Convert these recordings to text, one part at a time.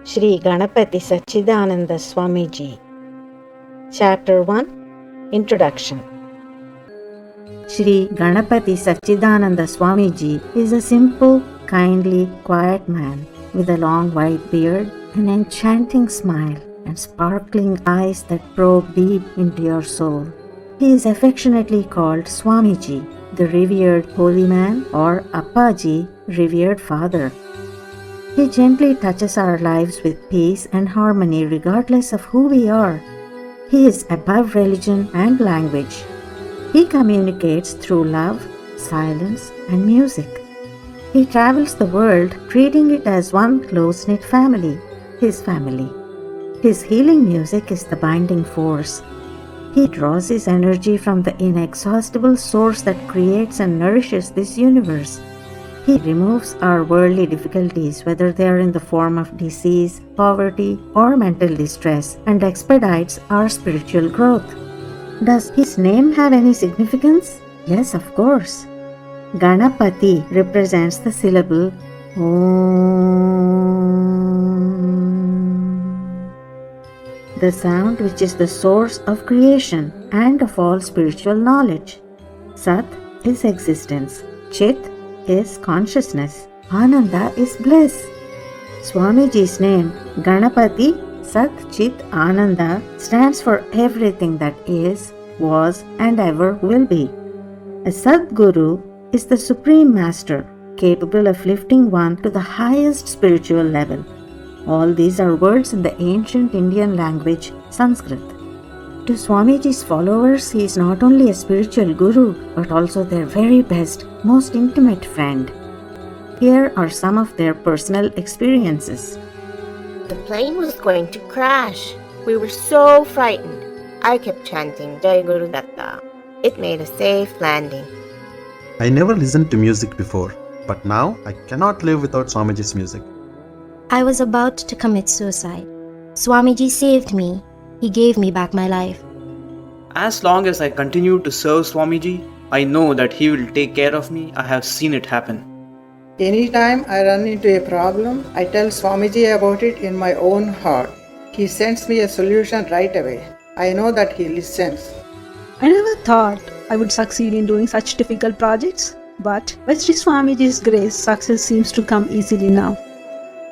Shri Ganapathy Sachchidananda Swamiji. Chapter 1. Introduction. Shri Ganapathy Sachchidananda Swamiji is a simple, kindly, quiet man with a long white beard, an enchanting smile, and sparkling eyes that probe deep into your soul. He is affectionately called Swamiji, the revered holy man, or Appaji, revered father. He gently touches our lives with peace and harmony regardless of who we are. He is above religion and language. He communicates through love, silence, and music. He travels the world treating it as one close-knit family, his family. His healing music is the binding force. He draws his energy from the inexhaustible source that creates and nourishes this universe. He removes our worldly difficulties, whether they are in the form of disease, poverty, or mental distress, and expedites our spiritual growth. Does his name have any significance? Yes, of course. Ganapathy represents the syllable Om, the sound which is the source of creation and of all spiritual knowledge. Sat is existence. Chit is consciousness. Ananda is bliss. Swamiji's name, Ganapathy Sat Chit Ananda, stands for everything that is, was, and ever will be. A Sadguru is the supreme master, capable of lifting one to the highest spiritual level. All these are words in the ancient Indian language, Sanskrit. To Swamiji's followers, he is not only a spiritual guru, but also their very best, most intimate friend. Here are some of their personal experiences. The plane was going to crash. We were so frightened. I kept chanting Jai Guru Datta. It made a safe landing. I never listened to music before, but now I cannot live without Swamiji's music. I was about to commit suicide. Swamiji saved me. He gave me back my life. As long as I continue to serve Swamiji, I know that he will take care of me. I have seen it happen. Anytime I run into a problem, I tell Swamiji about it in my own heart. He sends me a solution right away. I know that he listens. I never thought I would succeed in doing such difficult projects, but with Sri Swamiji's grace, success seems to come easily now.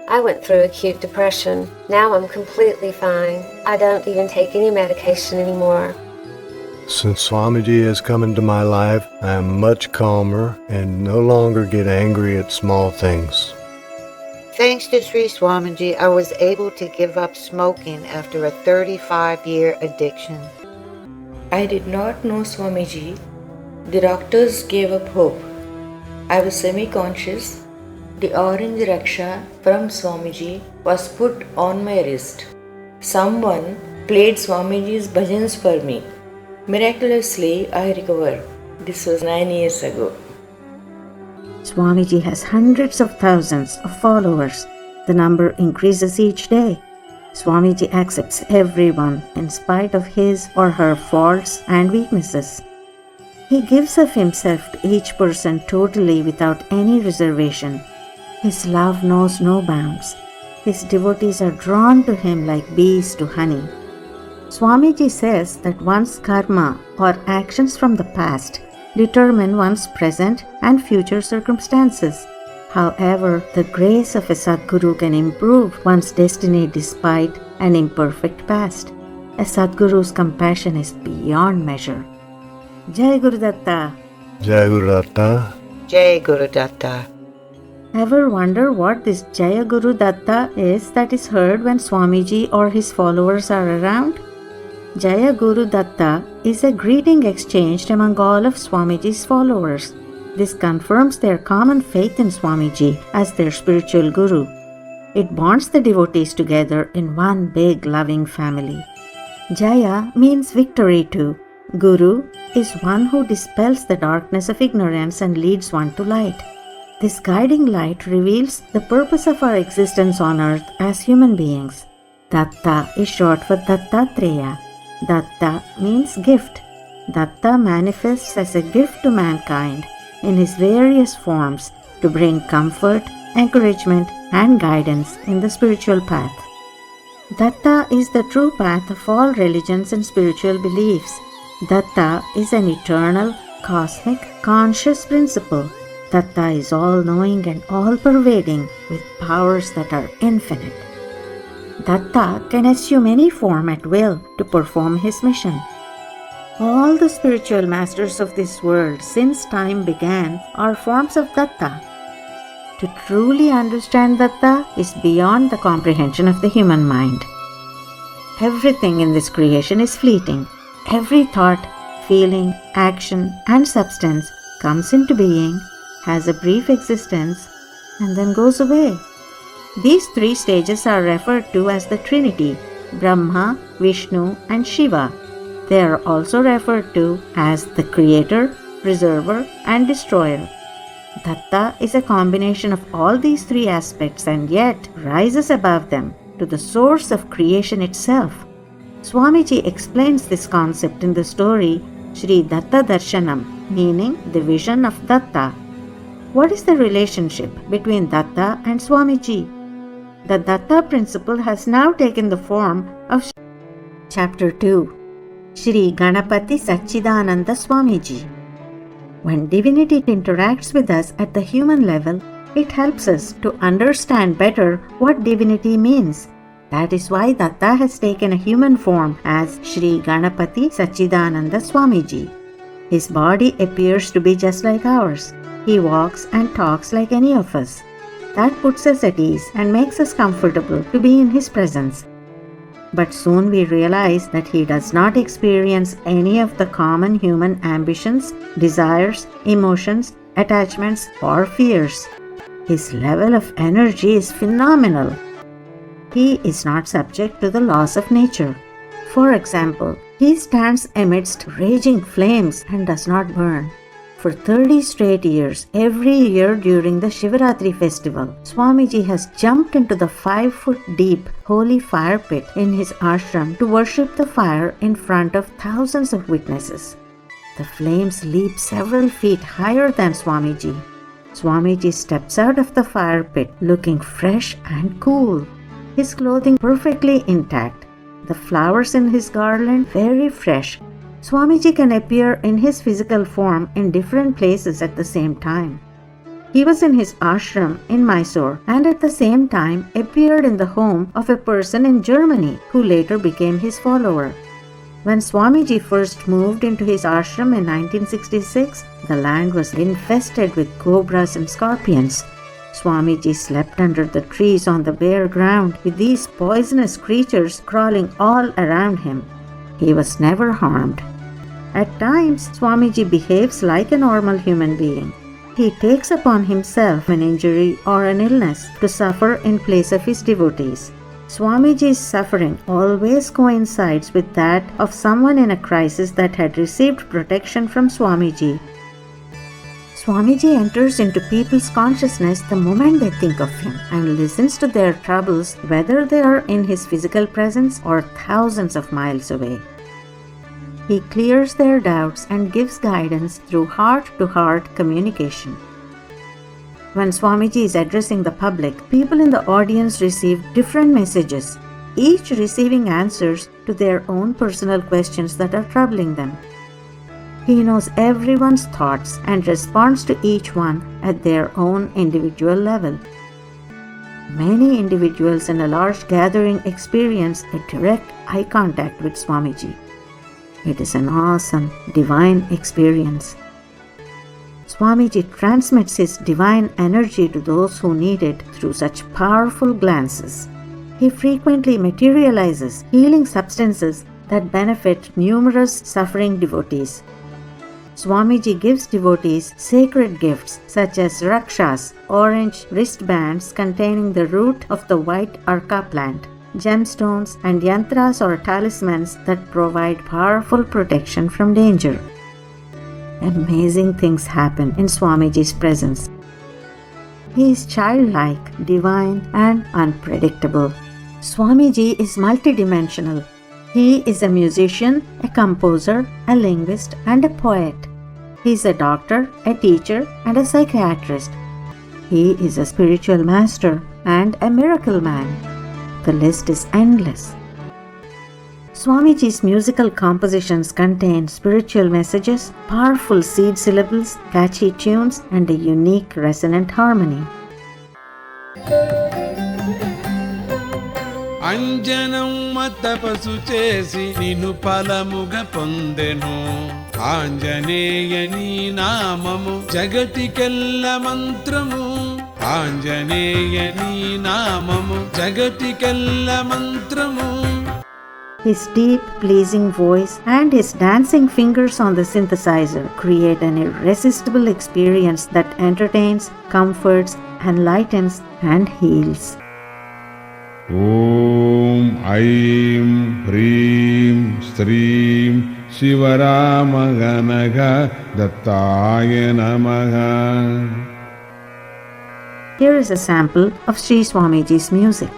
I went through acute depression. Now I'm completely fine. I don't even take any medication anymore. Since Swamiji has come into my life, I am much calmer and no longer get angry at small things. Thanks to Sri Swamiji, I was able to give up smoking after a 35-year addiction. I did not know Swamiji. The doctors gave up hope. I was semi-conscious. The orange Raksha from Swamiji was put on my wrist. Someone played Swamiji's bhajans for me. Miraculously, I recovered. This was 9 years ago. Swamiji has hundreds of thousands of followers. The number increases each day. Swamiji accepts everyone in spite of his or her faults and weaknesses. He gives of himself to each person totally without any reservation. His love knows no bounds. His devotees are drawn to him like bees to honey. Swamiji says that one's karma or actions from the past determine one's present and future circumstances. However, the grace of a Sadguru can improve one's destiny despite an imperfect past. A Sadguru's compassion is beyond measure. Jai Guru Datta. Jai Guru Datta. Jai Guru Datta. Ever wonder what this Jaya Guru Datta is that is heard when Swamiji or his followers are around? Jaya Guru Datta is a greeting exchanged among all of Swamiji's followers. This confirms their common faith in Swamiji as their spiritual guru. It bonds the devotees together in one big loving family. Jaya means victory too. Guru is one who dispels the darkness of ignorance and leads one to light. This guiding light reveals the purpose of our existence on earth as human beings. Datta is short for Dattatreya. Datta means gift. Datta manifests as a gift to mankind in his various forms to bring comfort, encouragement, and guidance in the spiritual path. Datta is the true path of all religions and spiritual beliefs. Datta is an eternal, cosmic, conscious principle. Datta is all-knowing and all-pervading with powers that are infinite. Datta can assume any form at will to perform his mission. All the spiritual masters of this world since time began are forms of Datta. To truly understand Datta is beyond the comprehension of the human mind. Everything in this creation is fleeting. Every thought, feeling, action, and substance comes into being, has a brief existence, and then goes away. These three stages are referred to as the Trinity, Brahma, Vishnu, and Shiva. They are also referred to as the Creator, Preserver, and Destroyer. Datta is a combination of all these three aspects and yet rises above them to the source of creation itself. Swamiji explains this concept in the story Sri Datta Darshanam, meaning the vision of Datta. What is the relationship between Datta and Swamiji? The Datta principle has now taken the form of Chapter 2, Sri Ganapathy Sachchidananda Swamiji. When divinity interacts with us at the human level, it helps us to understand better what divinity means. That is why Datta has taken a human form as Sri Ganapathy Sachchidananda Swamiji. His body appears to be just like ours. He walks and talks like any of us. That puts us at ease and makes us comfortable to be in his presence. But soon we realize that he does not experience any of the common human ambitions, desires, emotions, attachments, or fears. His level of energy is phenomenal. He is not subject to the laws of nature. For example, he stands amidst raging flames and does not burn. For 30 straight years, every year during the Shivaratri festival, Swamiji has jumped into the 5-foot deep holy fire pit in his ashram to worship the fire in front of thousands of witnesses. The flames leap several feet higher than Swamiji. Swamiji steps out of the fire pit looking fresh and cool, his clothing perfectly intact, the flowers in his garland very fresh. Swamiji can appear in his physical form in different places at the same time. He was in his ashram in Mysore and at the same time appeared in the home of a person in Germany who later became his follower. When Swamiji first moved into his ashram in 1966, the land was infested with cobras and scorpions. Swamiji slept under the trees on the bare ground with these poisonous creatures crawling all around him. He was never harmed. At times, Swamiji behaves like a normal human being. He takes upon himself an injury or an illness to suffer in place of his devotees. Swamiji's suffering always coincides with that of someone in a crisis that had received protection from Swamiji. Swamiji enters into people's consciousness the moment they think of him and listens to their troubles whether they are in his physical presence or thousands of miles away. He clears their doubts and gives guidance through heart-to-heart communication. When Swamiji is addressing the public, people in the audience receive different messages, each receiving answers to their own personal questions that are troubling them. He knows everyone's thoughts and responds to each one at their own individual level. Many individuals in a large gathering experience a direct eye contact with Swamiji. It is an awesome, divine experience. Swamiji transmits his divine energy to those who need it through such powerful glances. He frequently materializes healing substances that benefit numerous suffering devotees. Swamiji gives devotees sacred gifts such as rakshas, orange wristbands containing the root of the white arka plant, gemstones, and yantras or talismans that provide powerful protection from danger. Amazing things happen in Swamiji's presence. He is childlike, divine, and unpredictable. Swamiji is multidimensional. He is a musician, a composer, a linguist, and a poet. He is a doctor, a teacher, and a psychiatrist. He is a spiritual master and a miracle man. The list is endless. Swamiji's musical compositions contain spiritual messages, powerful seed syllables, catchy tunes, and a unique resonant harmony. అంజనం మతపసు చేసి నిన్ను ఫలముగ పొందెను ఆంజనేయని నామము జగతికెల్ల మంత్రము ఆంజనేయని నామము జగతికెల్ల మంత్రము. His deep, pleasing voice and his dancing fingers on the synthesizer create an irresistible experience that entertains, comforts, enlightens, and heals. ఓం ఐం హ్రీం శ్రీం శివరామగణగ దత్తాయ నమః. Here is a sample of Sri Swamiji's music.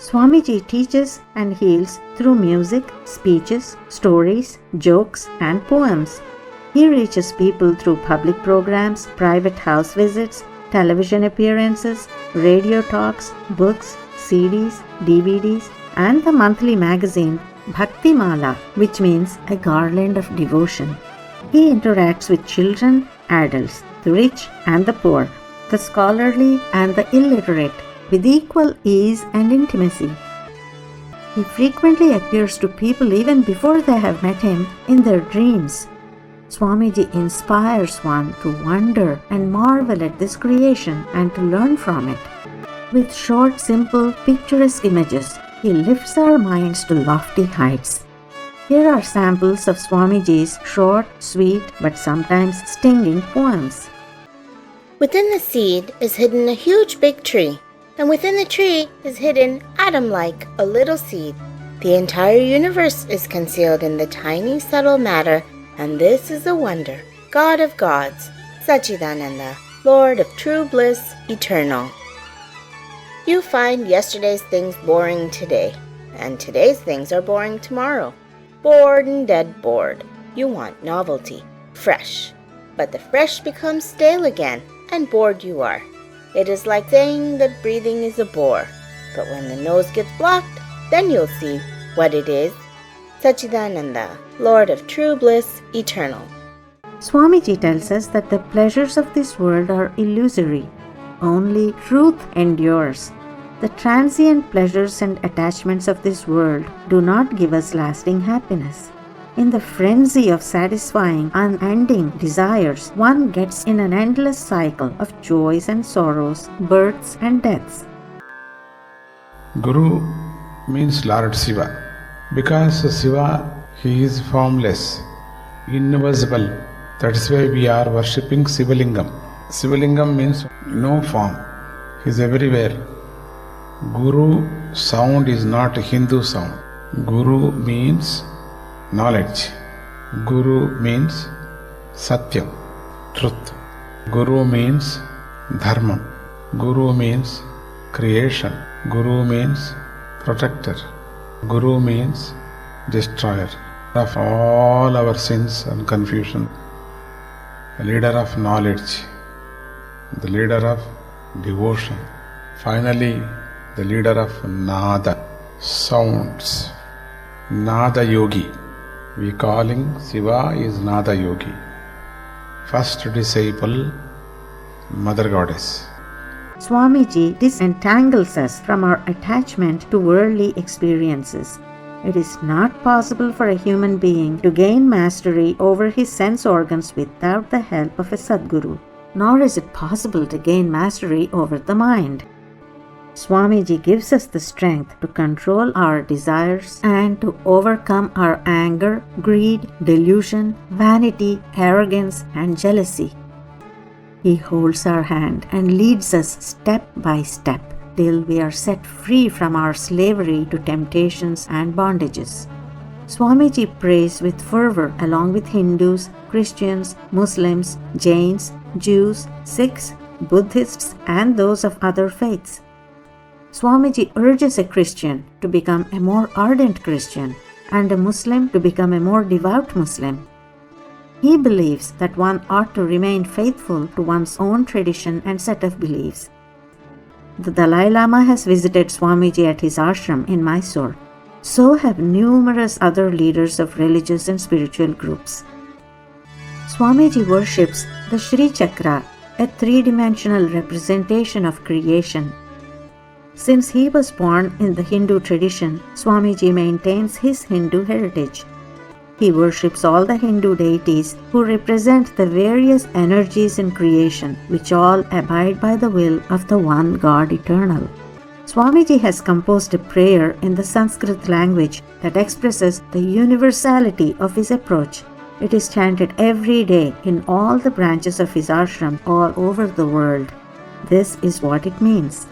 Swamiji teaches and heals through music, speeches, stories, jokes, and poems. He reaches people through public programs, private house visits, television appearances, radio talks, books, CDs, DVDs, and the monthly magazine Bhakti Mala, which means a garland of devotion. He interacts with children, adults, the rich and the poor, the scholarly and the illiterate, with equal ease and intimacy. He frequently appears to people even before they have met him in their dreams. Swamiji inspires one to wonder and marvel at this creation and to learn from it. With short, simple, picturesque images, he lifts our minds to lofty heights. Here are samples of Swamiji's short, sweet, but sometimes stinging poems. Within the seed is hidden a huge big tree, and within the tree is hidden, atom-like, a little seed. The entire universe is concealed in the tiny, subtle matter, and this is a wonder. God of gods, Sachchidananda, Lord of true bliss, eternal. You find yesterday's things boring today, and today's things are boring tomorrow. Bored and dead bored. You want novelty, fresh. But the fresh becomes stale again, and bored you are. It is like saying that breathing is a bore, but when the nose gets blocked, then you'll see what it is. Sachchidananda, Lord of true bliss, eternal. Swamiji tells us that the pleasures of this world are illusory. Only truth endures. The transient pleasures and attachments of this world do not give us lasting happiness. In the frenzy of satisfying unending desires, one gets in an endless cycle of joys and sorrows, births and deaths. Guru means Lord Shiva. Because Shiva, he is formless, invisible. That is why we are worshipping Shivalingam. Shivalingam means no form. is everywhere. Guru sound is not a Hindu sound. Guru means knowledge. Guru means Satyam, truth. Guru means Dharmam. Guru means creation. Guru means protector. Guru means destroyer of all our sins and confusion. The leader of knowledge, the leader of devotion. Finally, the leader of Nada, sounds. Nada Yogi. We calling Shiva is Nada Yogi. First disciple, Mother Goddess. Swamiji disentangles us from our attachment to worldly experiences. It is not possible for a human being to gain mastery over his sense organs without the help of a Sadguru, nor is it possible to gain mastery over the mind. Swamiji gives us the strength to control our desires and to overcome our anger, greed, delusion, vanity, arrogance, and jealousy. He holds our hand and leads us step by step till we are set free from our slavery to temptations and bondages. Swamiji prays with fervor along with Hindus, Christians, Muslims, Jains, Jews, Sikhs, Buddhists, and those of other faiths. Swamiji urges a Christian to become a more ardent Christian and a Muslim to become a more devout Muslim. He believes that one ought to remain faithful to one's own tradition and set of beliefs. The Dalai Lama has visited Swamiji at his ashram in Mysore. So have numerous other leaders of religious and spiritual groups. Swamiji worships the Sri Chakra, a three-dimensional representation of creation. Since he was born in the Hindu tradition, Swamiji maintains his Hindu heritage. He worships all the Hindu deities who represent the various energies in creation, which all abide by the will of the one God eternal. Swamiji has composed a prayer in the Sanskrit language that expresses the universality of his approach. It is chanted every day in all the branches of his ashram all over the world. This is what it means.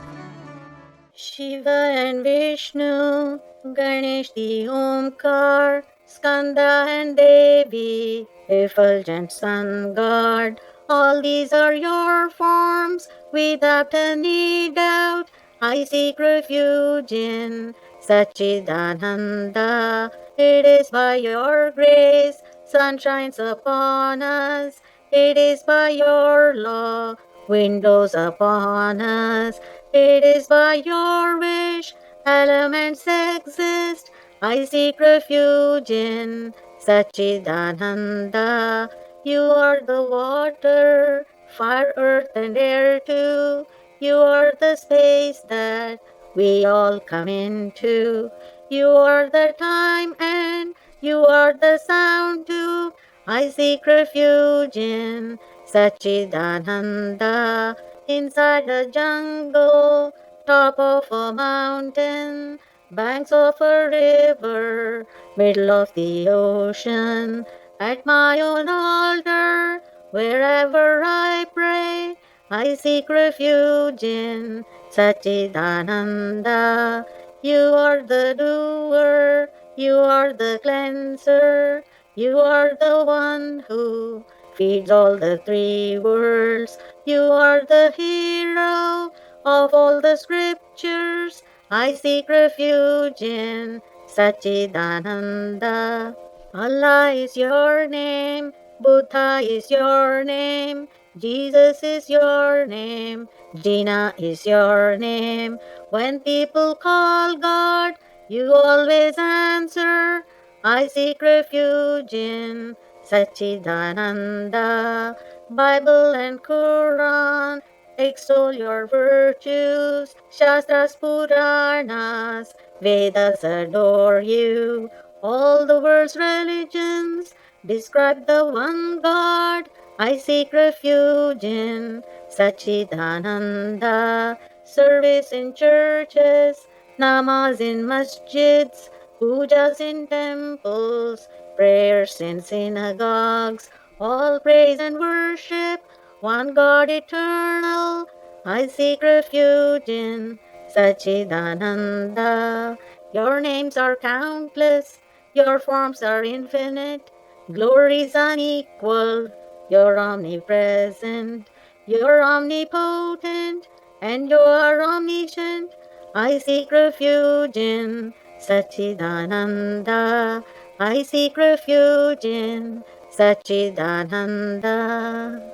Shiva and Vishnu, Ganesh the Omkar, Skanda and Devi, effulgent sun god, all these are your forms, without any doubt. I seek refuge in Sachchidananda. It is by your grace sun shines upon us. It is by your law windows upon us. It is by your wish elements exist. I seek refuge in Sachchidananda. You are the water, fire, earth, and air too. You are the space that we all come into. You are the time and you are the sound too. I seek refuge in Sachchidananda. Inside a jungle, top of a mountain, banks of a river, middle of the ocean, at my own altar, wherever I pray, I seek refuge in Sachchidananda. You are the doer, you are the cleanser, you are the one who feeds all the three worlds. You are the hero of all the scriptures. I seek refuge in Sachchidananda. Allah is your name, Buddha is your name, Jesus is your name, Jina is your name. When people call God, you always answer. I seek refuge in Sachchidananda. Bible and Quran extol your virtues. Shastras, Puranas, Vedas adore you. All the world's religions describe the one God. I seek refuge in Sachchidananda. Service in churches, namaz in masjids, pujas in temples, prayers in synagogues, all praise and worship, one God eternal. I seek refuge in Sachchidananda. Your names are countless, your forms are infinite, glories unequal, you're omnipresent, you're omnipotent, and you're omniscient. I seek refuge in Sachchidananda. I seek refuge in Sachchidananda.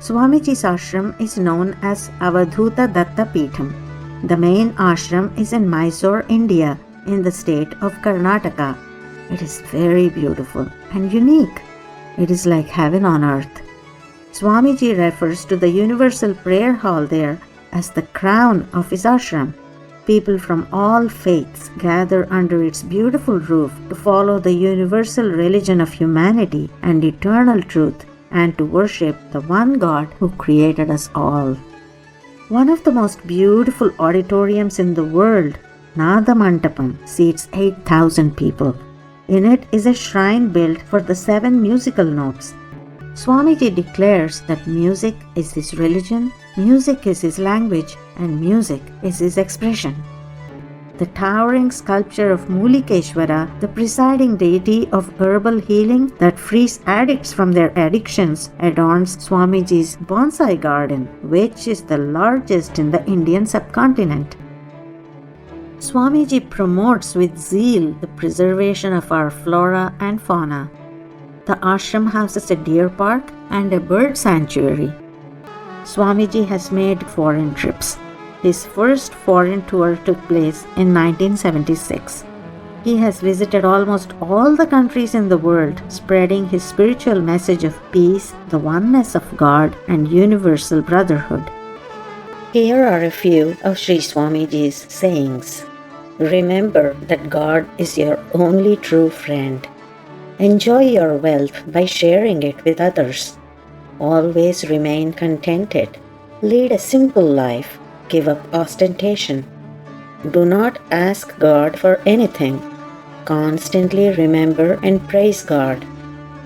Swamiji's ashram is known as Avadhoota Datta Peetham. The main ashram is in Mysore, India, in the state of Karnataka. It is very beautiful and unique. It is like heaven on earth. Swamiji refers to the universal prayer hall there as the crown of his ashram. People from all faiths gather under its beautiful roof to follow the universal religion of humanity and eternal truth, and to worship the one God who created us all. One of the most beautiful auditoriums in the world, Nada Mandapam, seats 8,000 people. In it is a shrine built for the 7 musical notes. Swamiji declares that music is his religion, music is his language, and music is his expression. The towering sculpture of Mulikeshwara, the presiding deity of herbal healing that frees addicts from their addictions, adorns Swamiji's bonsai garden, which is the largest in the Indian subcontinent. Swamiji promotes with zeal the preservation of our flora and fauna. The ashram houses a deer park and a bird sanctuary. Swamiji has made foreign trips. His first foreign tour took place in 1976. He has visited almost all the countries in the world, spreading his spiritual message of peace, the oneness of God, and universal brotherhood. Here are a few of Sri Swamiji's sayings. Remember that God is your only true friend. Enjoy your wealth by sharing it with others. Always remain contented. Lead a simple life. Give up ostentation. Do not ask God for anything. Constantly remember and praise God.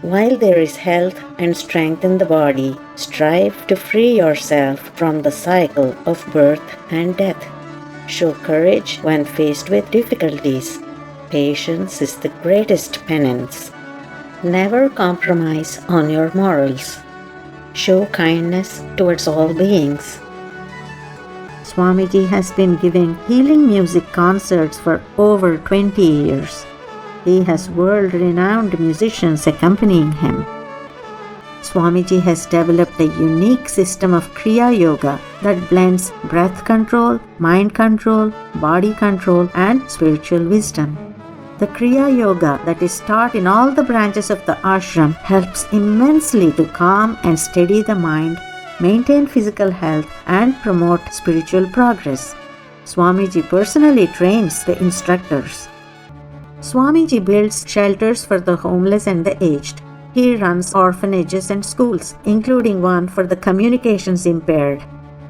While there is health and strength in the body, strive to free yourself from the cycle of birth and death. Show courage when faced with difficulties. Patience is the greatest penance. Never compromise on your morals. Show kindness towards all beings. Swamiji has been giving healing music concerts for over 20 years. He has world-renowned musicians accompanying him. Swamiji has developed a unique system of Kriya Yoga that blends breath control, mind control, body control, and spiritual wisdom. The Kriya Yoga that is taught in all the branches of the ashram helps immensely to calm and steady the mind, maintain physical health, and promote spiritual progress. Swamiji personally trains the instructors. Swamiji builds shelters for the homeless and the aged. He runs orphanages and schools, including one for the communications impaired.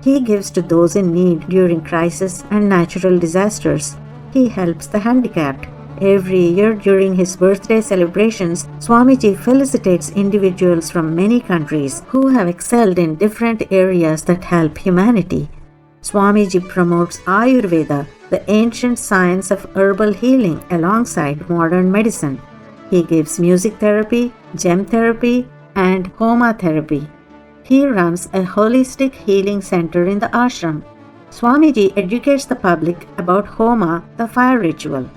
He gives to those in need during crisis and natural disasters. He helps the handicapped. Every year during his birthday celebrations, Swamiji felicitates individuals from many countries who have excelled in different areas that help humanity. Swamiji promotes Ayurveda, the ancient science of herbal healing, alongside modern medicine. He gives music therapy, gem therapy, and Homa therapy. He runs a holistic healing center in the ashram. Swamiji educates the public about Homa, the fire ritual.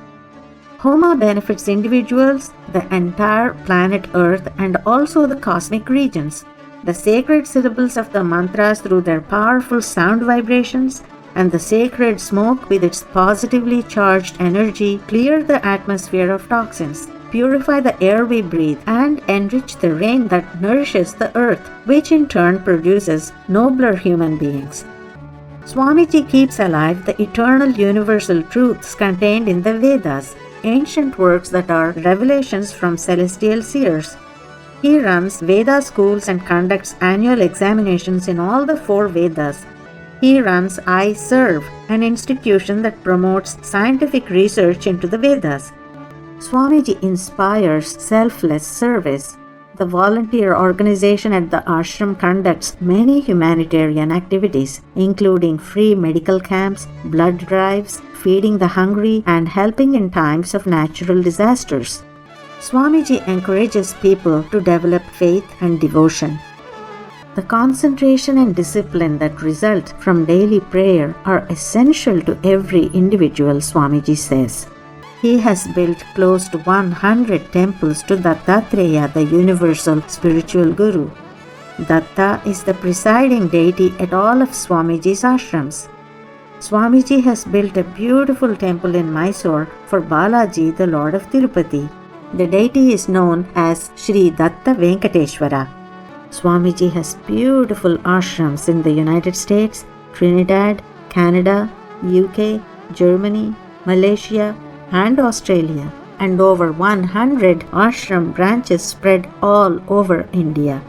Homa benefits individuals, the entire planet Earth, and also the cosmic regions. The sacred syllables of the mantras through their powerful sound vibrations and the sacred smoke with its positively charged energy clear the atmosphere of toxins, purify the air we breathe, and enrich the rain that nourishes the earth, which in turn produces nobler human beings. Swamiji keeps alive the eternal universal truths contained in the Vedas, ancient works that are revelations from celestial seers. He runs Veda schools and conducts annual examinations in all the 4 Vedas. He runs I Serve, an institution that promotes scientific research into the Vedas. Swamiji inspires selfless service. The volunteer organization at the ashram conducts many humanitarian activities, including free medical camps, blood drives, feeding the hungry, and helping in times of natural disasters. Swamiji encourages people to develop faith and devotion. The concentration and discipline that result from daily prayer are essential to every individual, Swamiji says. He has built close to 100 temples to Dattatreya, the universal spiritual guru. Datta is the presiding deity at all of Swamiji's ashrams. Swamiji has built a beautiful temple in Mysore for Balaji, the Lord of Tirupati. The deity is known as Sri Datta Venkateshwara. Swamiji has beautiful ashrams in the United States, Trinidad, Canada, UK, Germany, Malaysia, and Australia, and over 100 ashram branches spread all over India.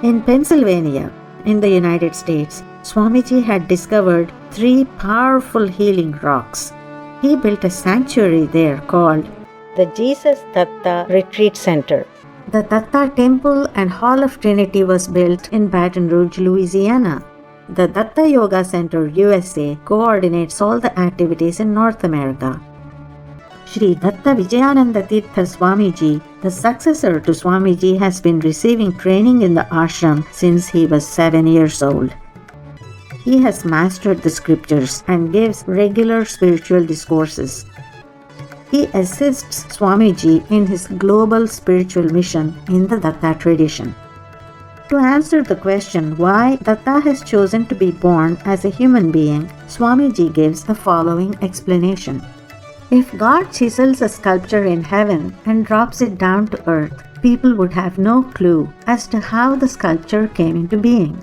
In Pennsylvania, in the United States, Swamiji had discovered 3 powerful healing rocks. He built a sanctuary there called the Jesus Datta Retreat Center. The Datta Temple and Hall of Trinity was built in Baton Rouge, Louisiana. The Datta Yoga Center USA coordinates all the activities in North America. Sri Datta Vijayananda Tirtha Swamiji, the successor to Swamiji, has been receiving training in the ashram since he was 7 years old. He has mastered the scriptures and gives regular spiritual discourses. He assists Swamiji in his global spiritual mission in the Datta tradition. To answer the question why Datta has chosen to be born as a human being, Swamiji gives the following explanation. If God chisels a sculpture in heaven and drops it down to earth, people would have no clue as to how the sculpture came into being.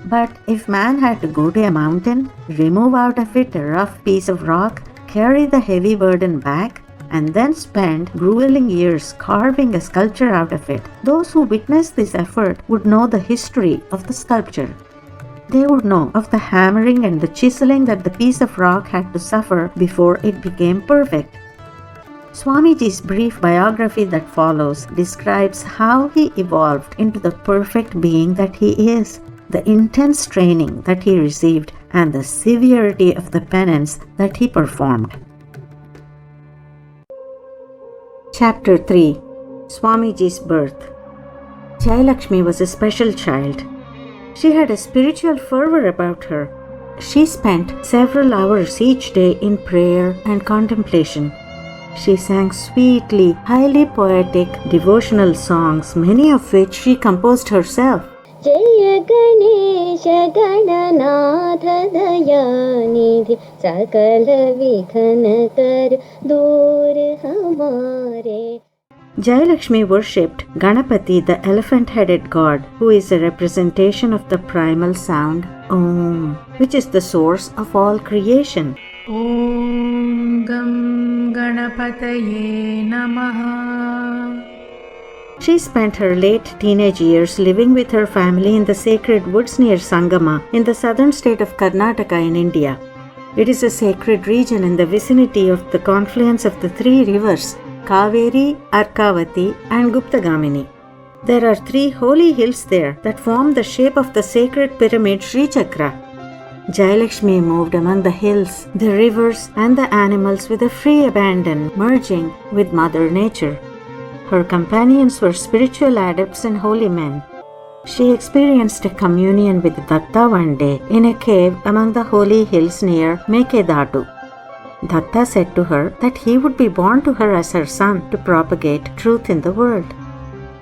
But if man had to go to a mountain, remove out of it a rough piece of rock, carry the heavy burden back, and then spend grueling years carving a sculpture out of it, those who witness this effort would know the history of the sculpture. They would know of the hammering and the chiseling that the piece of rock had to suffer before it became perfect. Swamiji's brief biography that follows describes how he evolved into the perfect being that he is, the intense training that he received, and the severity of the penance that he performed. Chapter 3 Swamiji's birth. Jayalakshmi was a special child. She had a spiritual fervor about her. She spent several hours each day in prayer and contemplation. She sang sweetly, highly poetic, devotional songs, many of which she composed herself. जय गणेश गणनाथ दयानिधि सकल विघ्न कर दूर हमारे. Jayalakshmi worshipped Ganapathy, the elephant-headed god, who is a representation of the primal sound Om, which is the source of all creation. Om Gam Ganapataye Namaha. She spent her late teenage years living with her family in the sacred woods near Sangama in the southern state of Karnataka in India. It is a sacred region in the vicinity of the confluence of the 3 rivers, Kaveri, Arkavati, and Guptagamini. There are 3 holy hills there that form the shape of the sacred pyramid Sri Chakra. Jayalakshmi moved among the hills, the rivers, and the animals with a free abandon, merging with Mother Nature. Her companions were spiritual adepts and holy men. She experienced a communion with Datta one day in a cave among the holy hills near Mekedatu. Datta said to her that he would be born to her as her son to propagate truth in the world.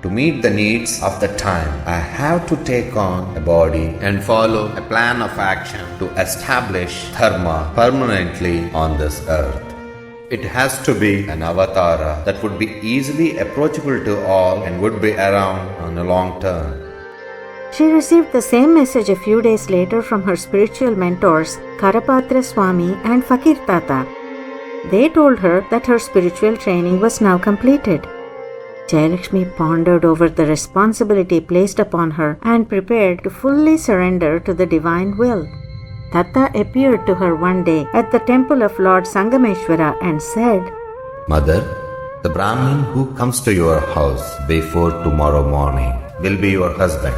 To meet the needs of the time, I have to take on a body and follow a plan of action to establish dharma permanently on this earth. It has to be an avatara that would be easily approachable to all and would be around on a long term. She received the same message a few days later from her spiritual mentors, Karapatra Swami and Fakir Tata. They told her that her spiritual training was now completed. Jayalakshmi pondered over the responsibility placed upon her and prepared to fully surrender to the divine will. Datta appeared to her one day at the temple of Lord Sangameshwara and said, Mother, The Brahmin who comes to your house before tomorrow morning will be your husband.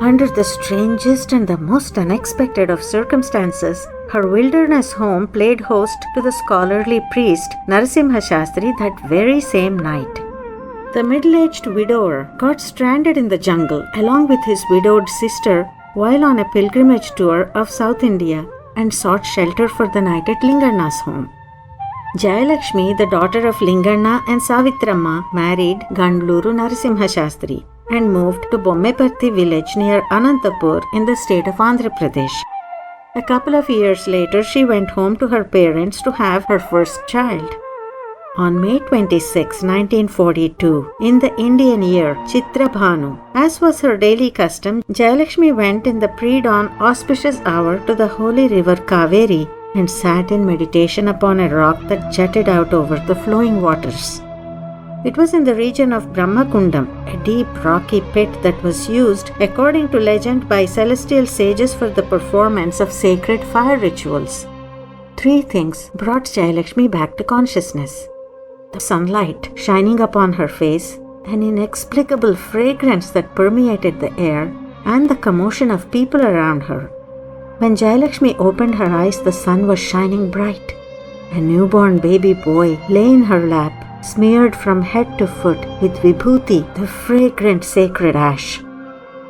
Under the strangest and the most unexpected of circumstances, her wilderness home played host to the scholarly priest Narasimha Shastri that very same night. The middle-aged widower got stranded in the jungle along with his widowed sister while on a pilgrimage tour of South India and sought shelter for the night at Linganna's home. Jayalakshmi, the daughter of Linganna and Savitramma, married Gandluru Narasimha Shastri and moved to Bommeparthi village near Anantapur in the state of Andhra Pradesh. A couple of years later, she went home to her parents to have her first child. On May 26, 1942, in the Indian year Chitra Bhanu, as was her daily custom, Jayalakshmi went in the pre-dawn auspicious hour to the holy river Kaveri and sat in meditation upon a rock that jutted out over the flowing waters. It was in the region of Brahmakundam, a deep rocky pit that was used, according to legend, by celestial sages for the performance of sacred fire rituals. Three things brought Jayalakshmi back to consciousness: the sunlight shining upon her face, an inexplicable fragrance that permeated the air, and the commotion of people around her. When Jayalakshmi opened her eyes, the sun was shining bright. A newborn baby boy lay in her lap, smeared from head to foot with vibhuti, the fragrant sacred ash.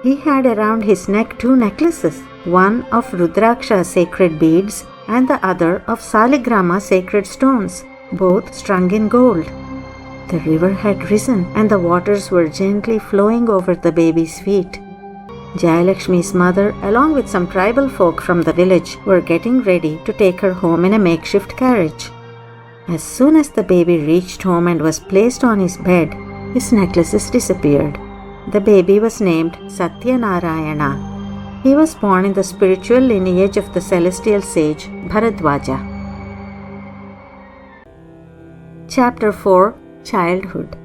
He had around his neck two necklaces, one of Rudraksha sacred beads and the other of Saligrama sacred stones, both strung in gold. The river had risen and the waters were gently flowing over the baby's feet. Jayalakshmi's mother, along with some tribal folk from the village, were getting ready to take her home in a makeshift carriage. As soon as the baby reached home and was placed on his bed, his necklaces disappeared. The baby was named Satyanarayana. He was born in the spiritual lineage of the celestial sage Bharadwaja. Chapter 4, Childhood.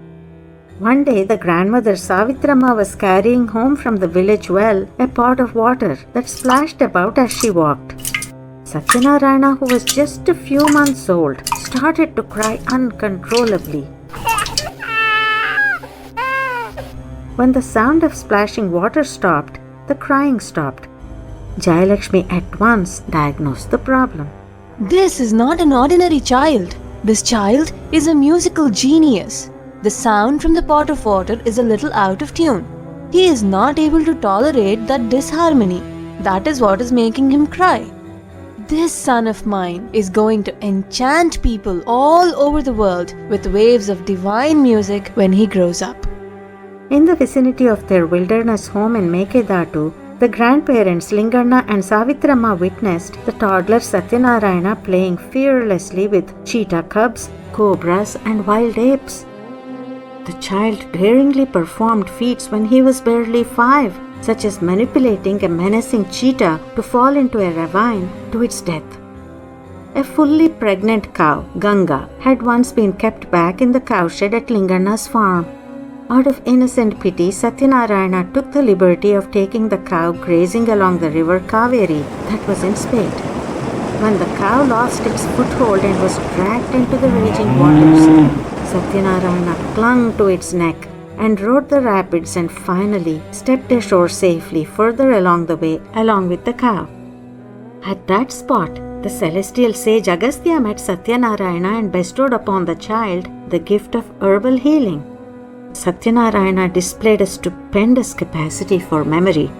One day the grandmother Savitramma was carrying home from the village well a pot of water that splashed about as she walked. Satyanarayana, who was just a few months old, started to cry uncontrollably. When the sound of splashing water stopped, the crying stopped. Jayalakshmi at once diagnosed the problem. This is not an ordinary child. This child is a musical genius. The sound from the pot of water is a little out of tune. He is not able to tolerate that disharmony. That is what is making him cry. This son of mine is going to enchant people all over the world with waves of divine music when he grows up. In the vicinity of their wilderness home in Mekedatu, the grandparents Linganna and Savitramma witnessed the toddler Satyanarayana playing fearlessly with cheetah cubs, cobras, and wild apes. The child daringly performed feats when he was barely 5, such as manipulating a menacing cheetah to fall into a ravine to its death. A fully pregnant cow, Ganga, had once been kept back in the cowshed at Linganna's farm. Out of innocent pity, Satyanarayana took the liberty of taking the cow grazing along the river Kaveri that was in spate. When the cow lost its foothold and was dragged into the raging waters, Satyanarayana clung to its neck and rode the rapids and finally stepped ashore safely further along the way along with the cow. At that spot, the celestial sage Agastya met Satyanarayana and bestowed upon the child the gift of herbal healing. Satyanarayana displayed a stupendous capacity for memory.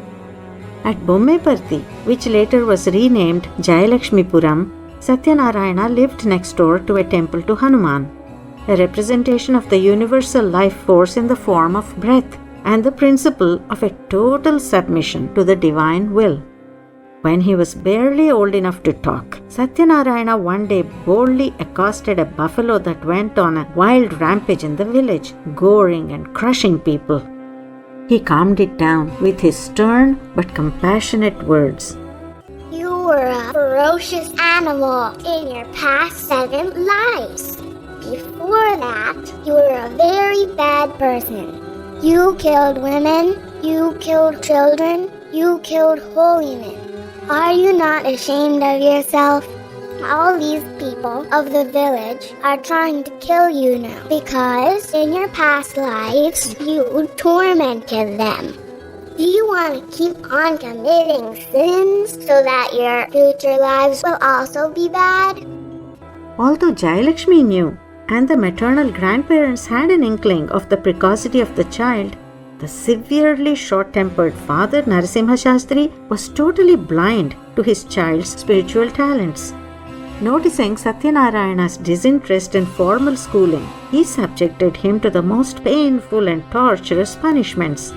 At Bommeparthi, which later was renamed Jayalakshmipuram, Satyanarayana lived next door to a temple to Hanuman, a representation of the universal life force in the form of breath and the principle of a total submission to the divine will. When he was barely old enough to talk, Satyanarayana one day boldly accosted a buffalo that went on a wild rampage in the village, goring and crushing people. He calmed it down with his stern but compassionate words. You were a ferocious animal in your past 7 lives. Before that, you were a very bad person. You killed women, you killed children, you killed holy men. Are you not ashamed of yourself? all these people of the village are trying to kill you now because in your past lives you tormented them. Do you want to keep on committing sins so that your future lives will also be bad? Although Jayalakshmi knew, and the maternal grandparents had an inkling of the precocity of the child, the severely short-tempered father Narasimha Shastri was totally blind to his child's spiritual talents. Noticing Satyanarayana's disinterest in formal schooling, he subjected him to the most painful and torturous punishments.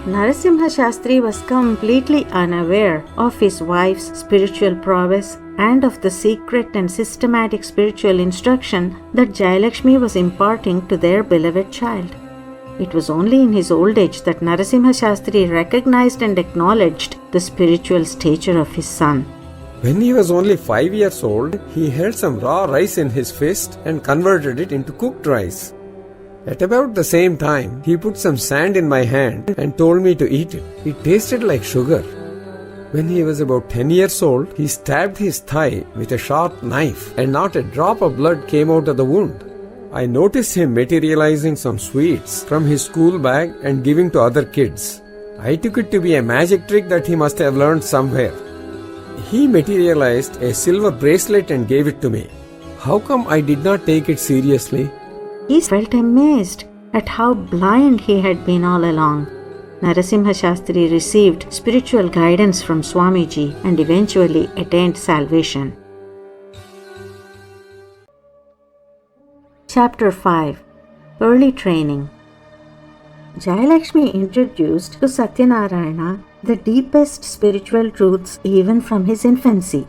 Narasimha Shastri was completely unaware of his wife's spiritual prowess and of the secret and systematic spiritual instruction that Jayalakshmi was imparting to their beloved child. It was only in his old age that Narasimha Shastri recognized and acknowledged the spiritual stature of his son. When he was only 5 years old, he held some raw rice in his fist and converted it into cooked rice. At about the same time, he put some sand in my hand and told me to eat it. It tasted like sugar. When he was about 10 years old, he stabbed his thigh with a sharp knife and not a drop of blood came out of the wound. I noticed him materializing some sweets from his school bag and giving to other kids. I took it to be a magic trick that he must have learned somewhere. He materialized a silver bracelet and gave it to me. How come I did not take it seriously? He felt amazed at how blind he had been all along. Narasimha Shastri received spiritual guidance from Swamiji and eventually attained salvation. Chapter 5. Early Training. Jayalakshmi introduced to Satyanarayana the deepest spiritual truths even from his infancy.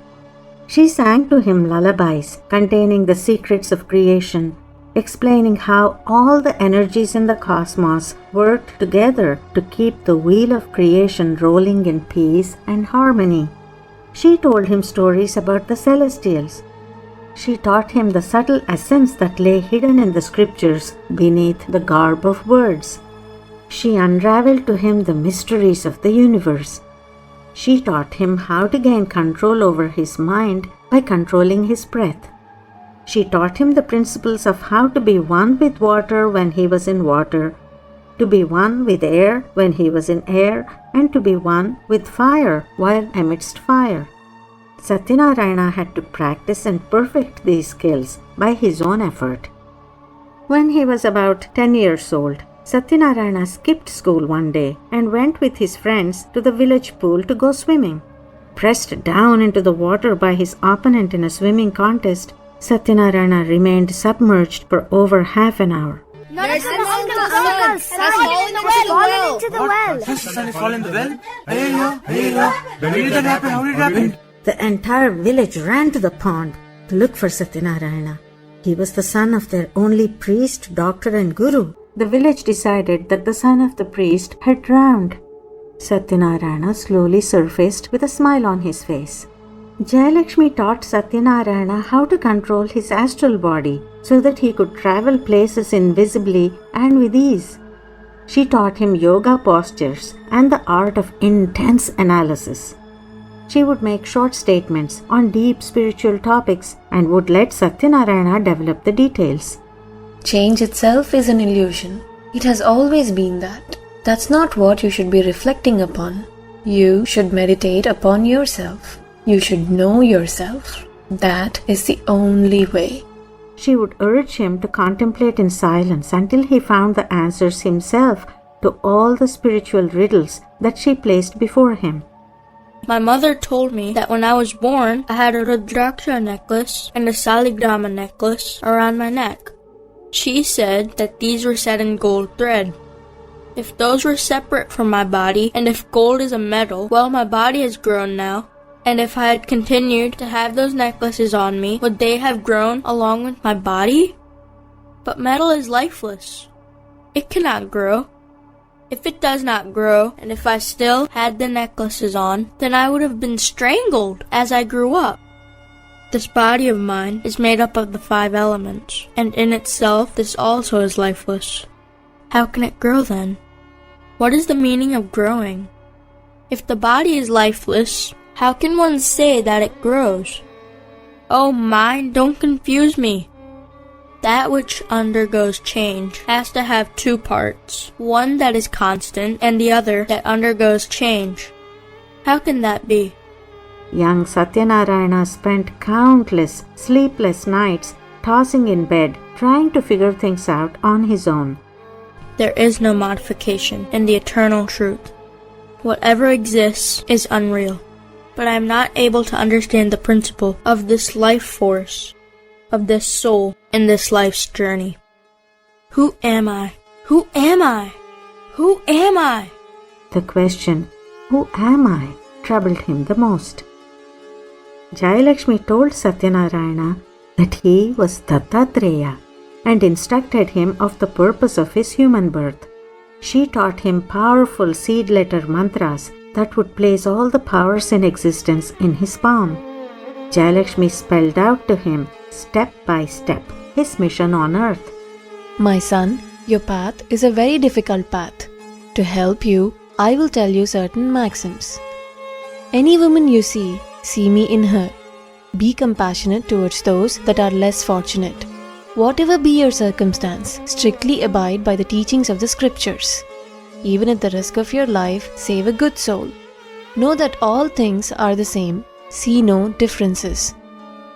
She sang to him lullabies containing the secrets of creation, explaining how all the energies in the cosmos worked together to keep the wheel of creation rolling in peace and harmony. She told him stories about the celestials. She taught him the subtle essence that lay hidden in the scriptures beneath the garb of words. She unraveled to him the mysteries of the universe. She taught him how to gain control over his mind by controlling his breath. She taught him the principles of how to be one with water when he was in water, to be one with air when he was in air, and to be one with fire while amidst fire. Satyanarayana had to practice and perfect these skills by his own effort. When he was about 10 years old, Satyanarayana skipped school one day and went with his friends to the village pool to go swimming. Pressed down into the water by his opponent in a swimming contest, Satyanarayana remained submerged for over half an hour. There's an uncle! Fallen into the well! Has the son fallen in the well? When did that happen? How did it happen? The entire village ran to the pond to look for Satyanarayana. He was the son of their only priest, doctor and guru. The village decided that the son of the priest had drowned. Satyanarayana slowly surfaced with a smile on his face. Jayalakshmi taught Satyanarayana how to control his astral body so that he could travel places invisibly and with ease. She taught him yoga postures and the art of intense analysis. She would make short statements on deep spiritual topics and would let Satyanarayana develop the details. Change itself is an illusion. It has always been that. That's not what you should be reflecting upon. You should meditate upon yourself. You should know yourself. That is the only way. She would urge him to contemplate in silence until he found the answers himself to all the spiritual riddles that she placed before him. My mother told me that when I was born, I had a Rudraksha necklace and a Saligrama necklace around my neck. She said that these were set in gold thread. If those were separate from my body, and if gold is a metal, well, my body has grown now. And if I had continued to have those necklaces on me, would they have grown along with my body? But metal is lifeless. It cannot grow. If it does not grow, and if I still had the necklaces on, then I would have been strangled as I grew up. This body of mine is made up of the 5 elements, and in itself this also is lifeless. How can it grow then? What is the meaning of growing? If the body is lifeless, how can one say that it grows? Oh, mind, don't confuse me. That which undergoes change has to have two parts, one that is constant and the other that undergoes change. How can that be? Young Satyanarayana spent countless sleepless nights tossing in bed, trying to figure things out on his own. There is no modification in the eternal truth. Whatever exists is unreal. But I am not able to understand the principle of this life force, of this soul in this life's journey. Who am I? Who am I? Who am I? The question, who am I, troubled him the most. Jayalakshmi told Satyanarayana that he was Dattatreya and instructed him of the purpose of his human birth. She taught him powerful seed letter mantras that would place all the powers in existence in his palm. Jayalakshmi spelled out to him, step by step, his mission on earth. My son, your path is a very difficult path. To help you, I will tell you certain maxims. Any woman you see me in her. Be compassionate towards those that are less fortunate. Whatever be your circumstance, strictly abide by the teachings of the scriptures. Even at the risk of your life, save a good soul. Know that all things are the same. See no differences.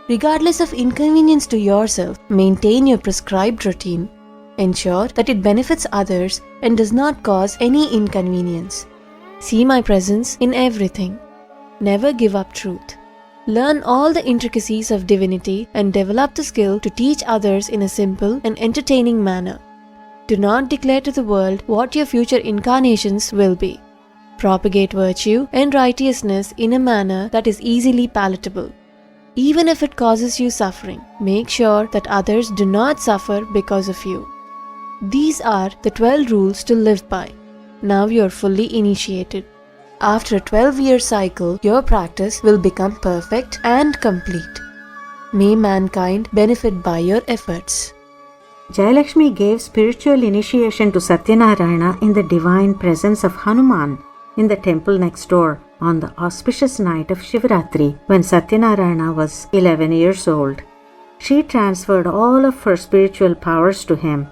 Regardless of inconvenience to yourself, maintain your prescribed routine. Ensure that it benefits others and does not cause any inconvenience. See my presence in everything. Never give up truth. Learn all the intricacies of divinity and develop the skill to teach others in a simple and entertaining manner. Do not declare to the world what your future incarnations will be. Propagate virtue and righteousness in a manner that is easily palatable. Even if it causes you suffering, make sure that others do not suffer because of you. These are the 12 rules to live by. Now you are fully initiated. After a 12-year cycle, your practice will become perfect and complete. May mankind benefit by your efforts. Jayalakshmi gave spiritual initiation to Satyanarayana in the divine presence of Hanuman in the temple next door on the auspicious night of Shivratri when Satyanarayana was 11 years old. She transferred all of her spiritual powers to him.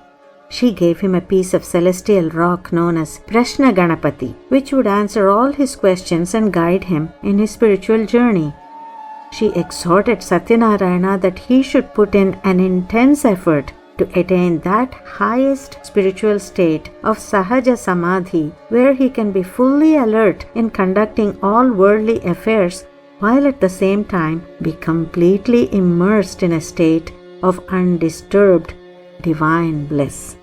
She gave him a piece of celestial rock known as Prashna Ganapathy, which would answer all his questions and guide him in his spiritual journey. She exhorted Satyanarayana that he should put in an intense effort to attain that highest spiritual state of Sahaja Samadhi, where he can be fully alert in conducting all worldly affairs while at the same time be completely immersed in a state of undisturbed divine bliss.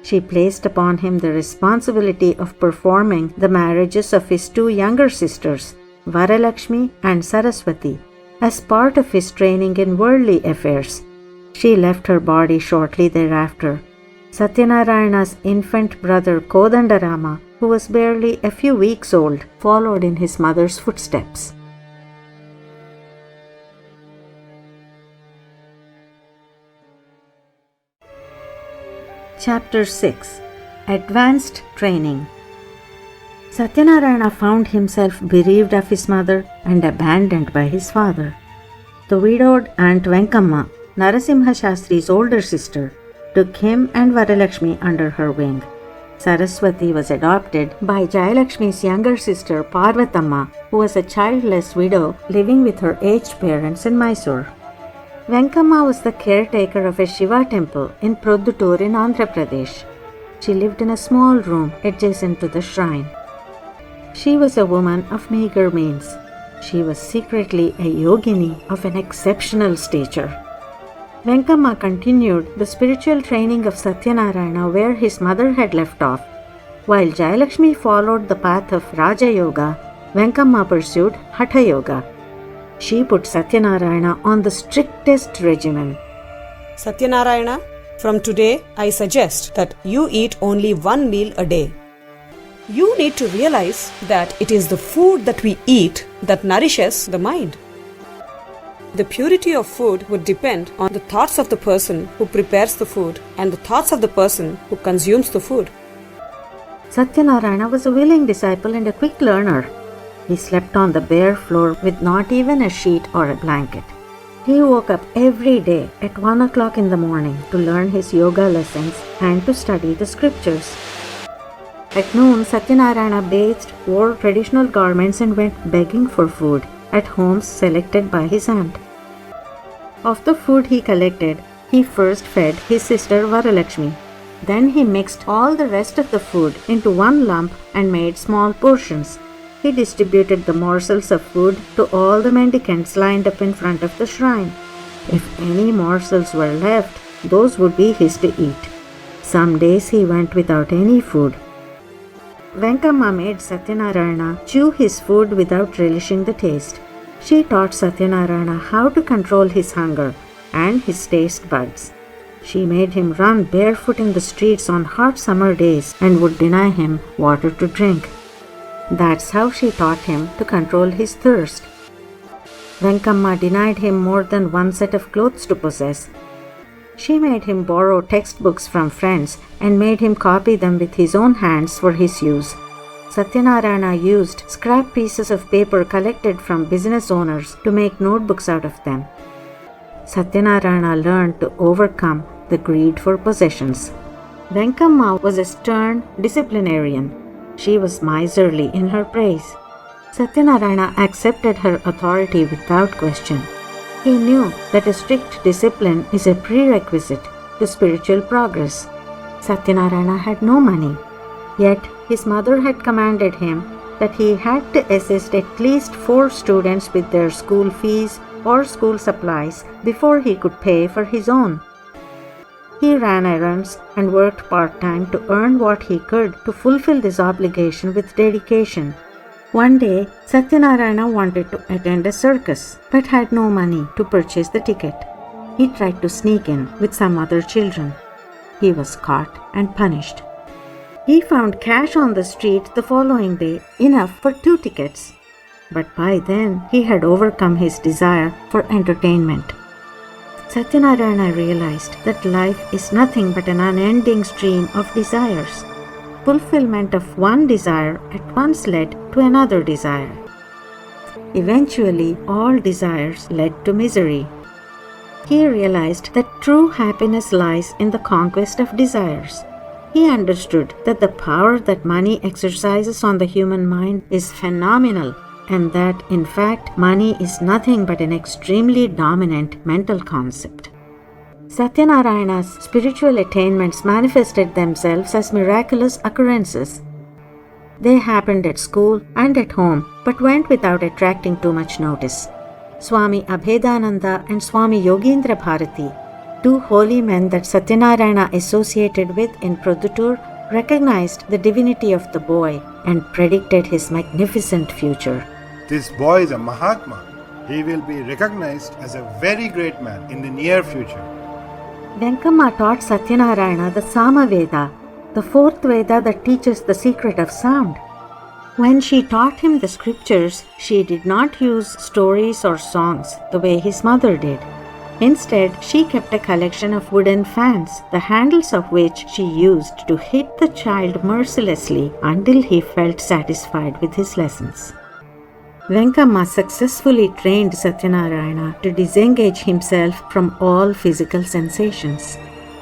She placed upon him the responsibility of performing the marriages of his two younger sisters, Varalakshmi and Saraswati, as part of his training in worldly affairs. She left her body shortly thereafter. Satyanarayana's infant brother Kodandarama, who was barely a few weeks old, followed in his mother's footsteps. Chapter 6 Advanced Training. Satyanarayana found himself bereaved of his mother and abandoned by his father. The widowed Aunt Venkamma, Narasimha Shastri's older sister, took him and Varalakshmi under her wing. Saraswati was adopted by Jayalakshmi's younger sister Parvatamma, who was a childless widow living with her aged parents in Mysore. Venkamma was the caretaker of a Shiva temple in Proddutur in Andhra Pradesh. She lived in a small room adjacent to the shrine. She was a woman of meager means. She was secretly a yogini of an exceptional stature. Venkamma continued the spiritual training of Satyanarayana where his mother had left off. While Jayalakshmi followed the path of Raja Yoga, Venkamma pursued Hatha Yoga. She put Satyanarayana on the strictest regimen. Satyanarayana, from today I suggest that you eat only one meal a day. You need to realize that it is the food that we eat that nourishes the mind. The purity of food would depend on the thoughts of the person who prepares the food and the thoughts of the person who consumes the food. Satyanarayana was a willing disciple and a quick learner. He slept on the bare floor with not even a sheet or a blanket. He woke up every day at 1 o'clock in the morning to learn his yoga lessons and to study the scriptures. At noon, Satyanarayana bathed, wore traditional garments and went begging for food at homes selected by his aunt. Of the food he collected, he first fed his sister Varalakshmi. Then he mixed all the rest of the food into one lump and made small portions. He distributed the morsels of food to all the mendicants lined up in front of the shrine. If any morsels were left, those would be his to eat. Some days he went without any food. Venkamma made Satyanarayana chew his food without relishing the taste. She taught Satyanarayana how to control his hunger and his taste buds. She made him run barefoot in the streets on hot summer days and would deny him water to drink. That's how she taught him to control his thirst. Venkamma denied him more than one set of clothes to possess. She made him borrow textbooks from friends and made him copy them with his own hands for his use. Satyanarayana used scrap pieces of paper collected from business owners to make notebooks out of them. Satyanarayana learned to overcome the greed for possessions. Venkamma was a stern disciplinarian. She was miserly in her praise. Satyanarayana accepted her authority without question. He knew that a strict discipline is a prerequisite to spiritual progress. Satyanarayana had no money, yet his mother had commanded him that he had to assist at least 4 students with their school fees or school supplies before he could pay for his own. He ran errands and worked part-time to earn what he could to fulfill this obligation with dedication. One day, Satyanarayana wanted to attend a circus but had no money to purchase the ticket. He tried to sneak in with some other children. He was caught and punished. He found cash on the street the following day, enough for 2 tickets. But by then, he had overcome his desire for entertainment. Satyanarayana realized that life is nothing but an unending stream of desires. Fulfillment of one desire at once led to another desire. Eventually, all desires led to misery. He realized that true happiness lies in the conquest of desires. He understood that the power that money exercises on the human mind is phenomenal, and that, in fact, money is nothing but an extremely dominant mental concept. Satyanarayana's spiritual attainments manifested themselves as miraculous occurrences. They happened at school and at home, but went without attracting too much notice. Swami Abhedananda and Swami Yogendra Bharati, 2 holy men that Satyanarayana associated with in Produttur, recognized the divinity of the boy and predicted his magnificent future. This boy is a Mahatma. He will be recognized as a very great man in the near future. Venkamma taught Satyanarayana the Samaveda, the 4th Veda that teaches the secret of sound. When she taught him the scriptures, she did not use stories or songs the way his mother did. Instead, she kept a collection of wooden fans, the handles of which she used to hit the child mercilessly until he felt satisfied with his lessons. Venkamma successfully trained Satyanarayana to disengage himself from all physical sensations.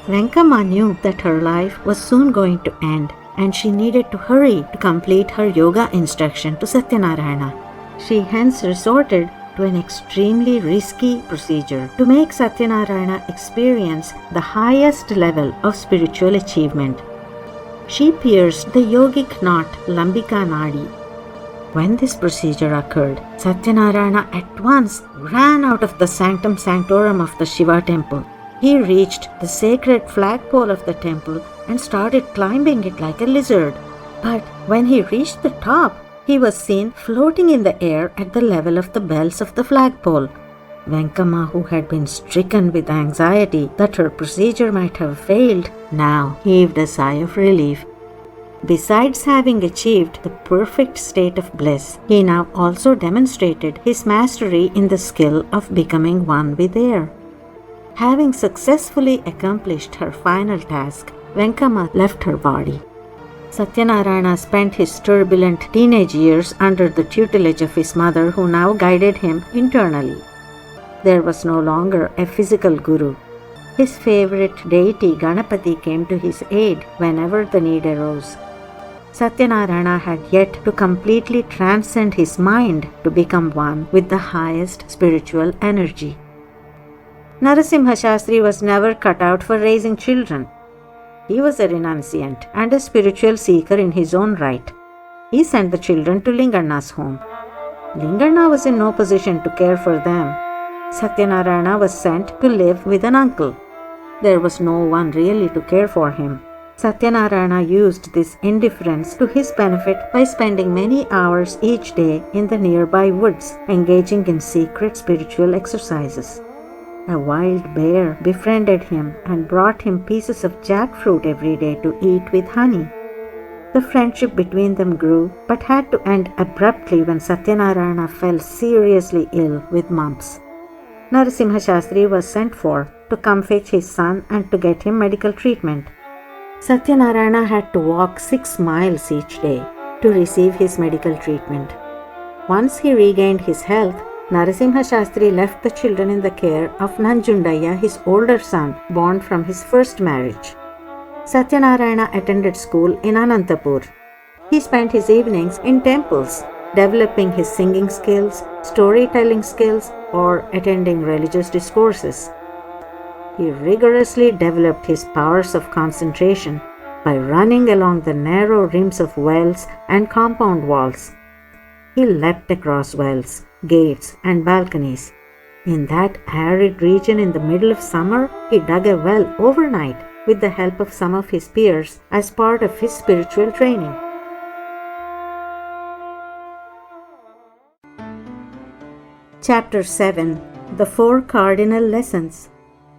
Venkamma knew that her life was soon going to end, and she needed to hurry to complete her yoga instruction to Satyanarayana. She hence resorted to an extremely risky procedure to make Satyanarayana experience the highest level of spiritual achievement. She pierced the yogic knot Lambika Nadi. When this procedure occurred, Satyanarayana at once ran out of the sanctum sanctorum of the Shiva temple. He reached the sacred flagpole of the temple and started climbing it like a lizard. But when he reached the top, he was seen floating in the air at the level of the bells of the flagpole. Venkamma, who had been stricken with anxiety that her procedure might have failed, now heaved a sigh of relief. Besides having achieved the perfect state of bliss, he now also demonstrated his mastery in the skill of becoming one with air. Having successfully accomplished her final task, Venkamma left her body. Satyanarayana spent his turbulent teenage years under the tutelage of his mother, who now guided him internally. There was no longer a physical guru. His favorite deity Ganapathy came to his aid whenever the need arose. Satyanarayana had yet to completely transcend his mind to become one with the highest spiritual energy. Narasimha Shastri was never cut out for raising children. He was a renunciant and a spiritual seeker in his own right. He sent the children to Linganna's home. Linganna was in no position to care for them. Satyanarayana was sent to live with an uncle. There was no one really to care for him. Satyanarayana used this indifference to his benefit by spending many hours each day in the nearby woods, engaging in secret spiritual exercises. A wild bear befriended him and brought him pieces of jackfruit every day to eat with honey. The friendship between them grew, but had to end abruptly when Satyanarayana fell seriously ill with mumps. Narasimha Shastri was sent for to come fetch his son and to get him medical treatment. Satyanarayana had to walk 6 miles each day to receive his medical treatment. Once he regained his health, Narasimha Shastri left the children in the care of Nanjundaya, his older son, born from his first marriage. Satyanarayana attended school in Anantapur. He spent his evenings in temples, developing his singing skills, storytelling skills, or attending religious discourses. He rigorously developed his powers of concentration by running along the narrow rims of wells and compound walls. He leapt across wells, gates, and balconies. In that arid region in the middle of summer, he dug a well overnight with the help of some of his peers as part of his spiritual training. Chapter 7. The 4 Cardinal Lessons.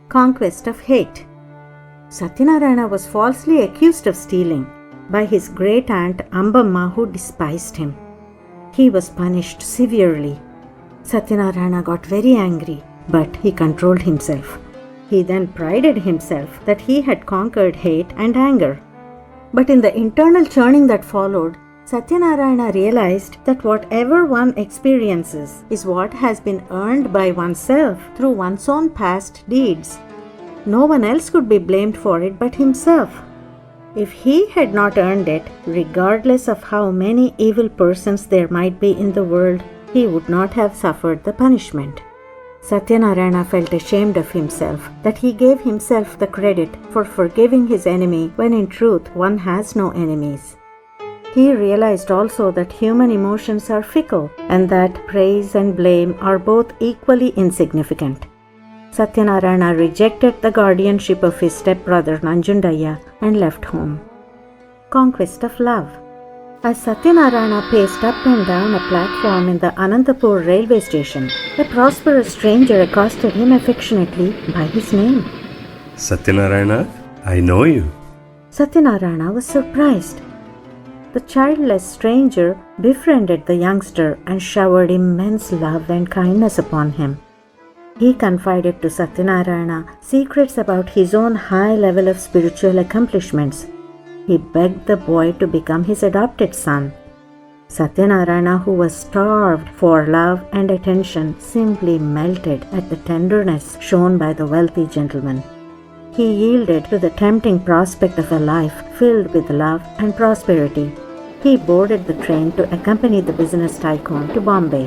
Conquest of Hate. Satyanarayana was falsely accused of stealing by his great aunt Ambamma, who despised him. He was punished severely. Satyanarayana got very angry, but he controlled himself. He then prided himself that he had conquered hate and anger. But in the internal churning that followed, Satyanarayana realized that whatever one experiences is what has been earned by oneself through one's own past deeds. No one else could be blamed for it but himself. If he had not earned it, regardless of how many evil persons there might be in the world, he would not have suffered the punishment. Satyanarayana felt ashamed of himself that he gave himself the credit for forgiving his enemy when in truth one has no enemies. He realized also that human emotions are fickle and that praise and blame are both equally insignificant. Satyanarayana rejected the guardianship of his stepbrother Nanjundaya and left home. Conquest of Love. As Satyanarayana paced up and down a platform in the Anantapur railway station, a prosperous stranger accosted him affectionately by his name. Satyanarayana, I know you. Satyanarayana was surprised. The childless stranger befriended the youngster and showered immense love and kindness upon him. He confided to Satyanarayana secrets about his own high level of spiritual accomplishments. He begged the boy to become his adopted son. Satyanarayana, who was starved for love and attention, simply melted at the tenderness shown by the wealthy gentleman. He yielded to the tempting prospect of a life filled with love and prosperity. He boarded the train to accompany the business tycoon to Bombay.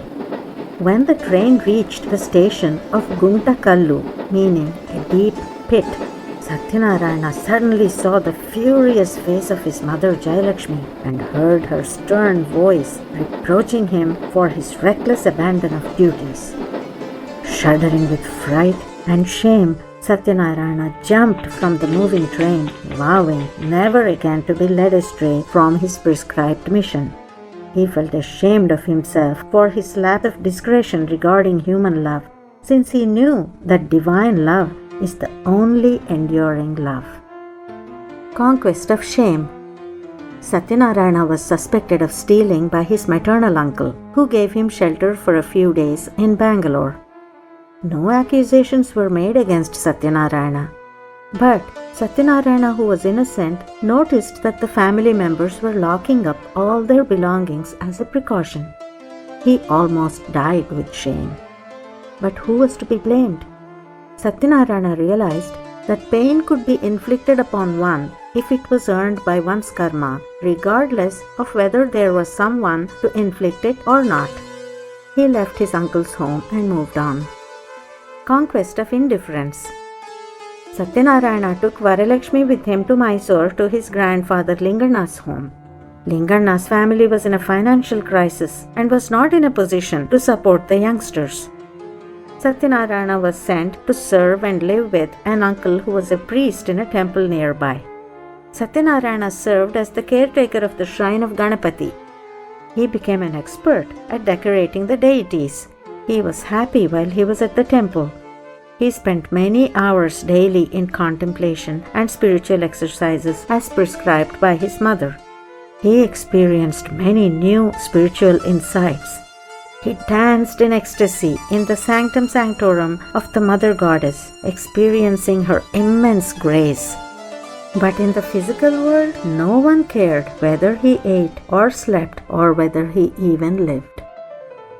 When the train reached the station of Guntakallu, meaning a deep pit, Satyanarayana suddenly saw the furious face of his mother Jayalakshmi and heard her stern voice reproaching him for his reckless abandon of duties. Shuddering with fright and shame, Satyanarayana jumped from the moving train, vowing never again to be led astray from his prescribed mission. He felt ashamed of himself for his lack of discretion regarding human love, since he knew that divine love is the only enduring love. Conquest of Shame. Satyanarayana was suspected of stealing by his maternal uncle, who gave him shelter for a few days in Bangalore. No accusations were made against Satyanarayana. But Satyanarayana, who was innocent, noticed that the family members were locking up all their belongings as a precaution. He almost died with shame. But who was to be blamed? Satyanarayana realized that pain could be inflicted upon one if it was earned by one's karma, regardless of whether there was someone to inflict it or not. He left his uncle's home and moved on. Conquest of indifference. Satyanarayana took Varalakshmi with him to Mysore to his grandfather Lingana's home. Lingana's family was in a financial crisis and was not in a position to support the youngsters. Satyanarayana was sent to serve and live with an uncle who was a priest in a temple nearby. Satyanarayana served as the caretaker of the shrine of Ganapathy. He became an expert at decorating the deities. He was happy while he was at the temple. He spent many hours daily in contemplation and spiritual exercises as prescribed by his mother. He experienced many new spiritual insights. He danced in ecstasy in the sanctum sanctorum of the Mother Goddess, experiencing her immense grace. But in the physical world, no one cared whether he ate or slept or whether he even lived.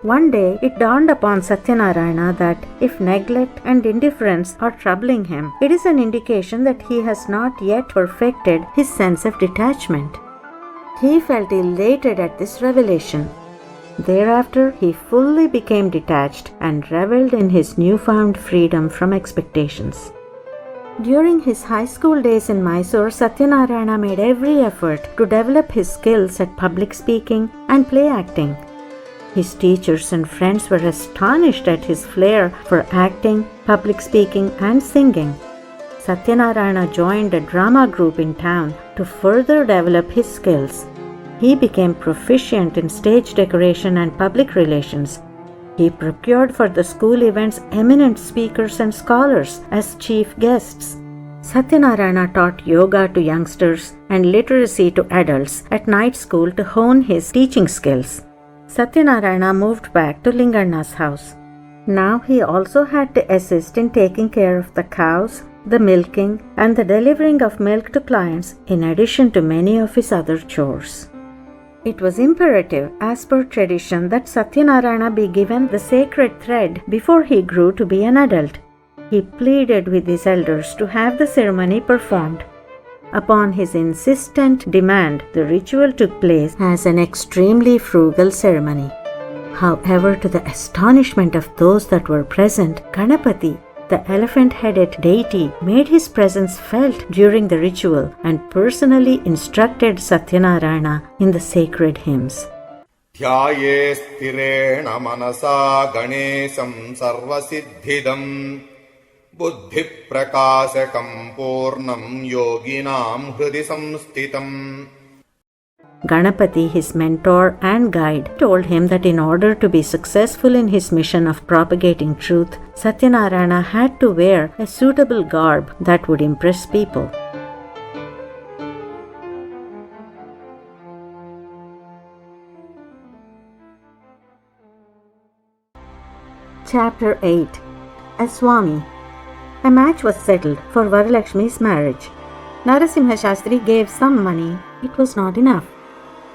One day, it dawned upon Satyanarayana that if neglect and indifference are troubling him, it is an indication that he has not yet perfected his sense of detachment. He felt elated at this revelation. Thereafter, he fully became detached and reveled in his newfound freedom from expectations. During his high school days in Mysore, Satyanarayana made every effort to develop his skills at public speaking and play acting. His teachers and friends were astonished at his flair for acting, public speaking, and singing. Satyanarayana joined a drama group in town to further develop his skills. He became proficient in stage decoration and public relations. He procured for the school events eminent speakers and scholars as chief guests. Satyanarayana taught yoga to youngsters and literacy to adults at night school to hone his teaching skills. Satyanarayana moved back to Lingana's house. Now he also had to assist in taking care of the cows, the milking, and the delivering of milk to clients, in addition to many of his other chores. It was imperative, as per tradition, that Satyanarayana be given the sacred thread before he grew to be an adult. He pleaded with his elders to have the ceremony performed. Upon his insistent demand, the ritual took place as an extremely frugal ceremony. However, to the astonishment of those that were present, Ganapathy, the elephant-headed deity, made his presence felt during the ritual and personally instructed Satyanarayana in the sacred hymns. ध्याये स्थिरेण मनसा गणेशं सर्वसिद्धिदं बुद्धिप्रकाशकं पूर्णं योगिनां हृदि संस्थितम्. Ganapathy, his mentor and guide, told him that in order to be successful in his mission of propagating truth, Satyanarayana had to wear a suitable garb that would impress people. Chapter 8. A Swami. A match was settled for Varalakshmi's marriage. Narasimha Shastri gave some money. It was not enough.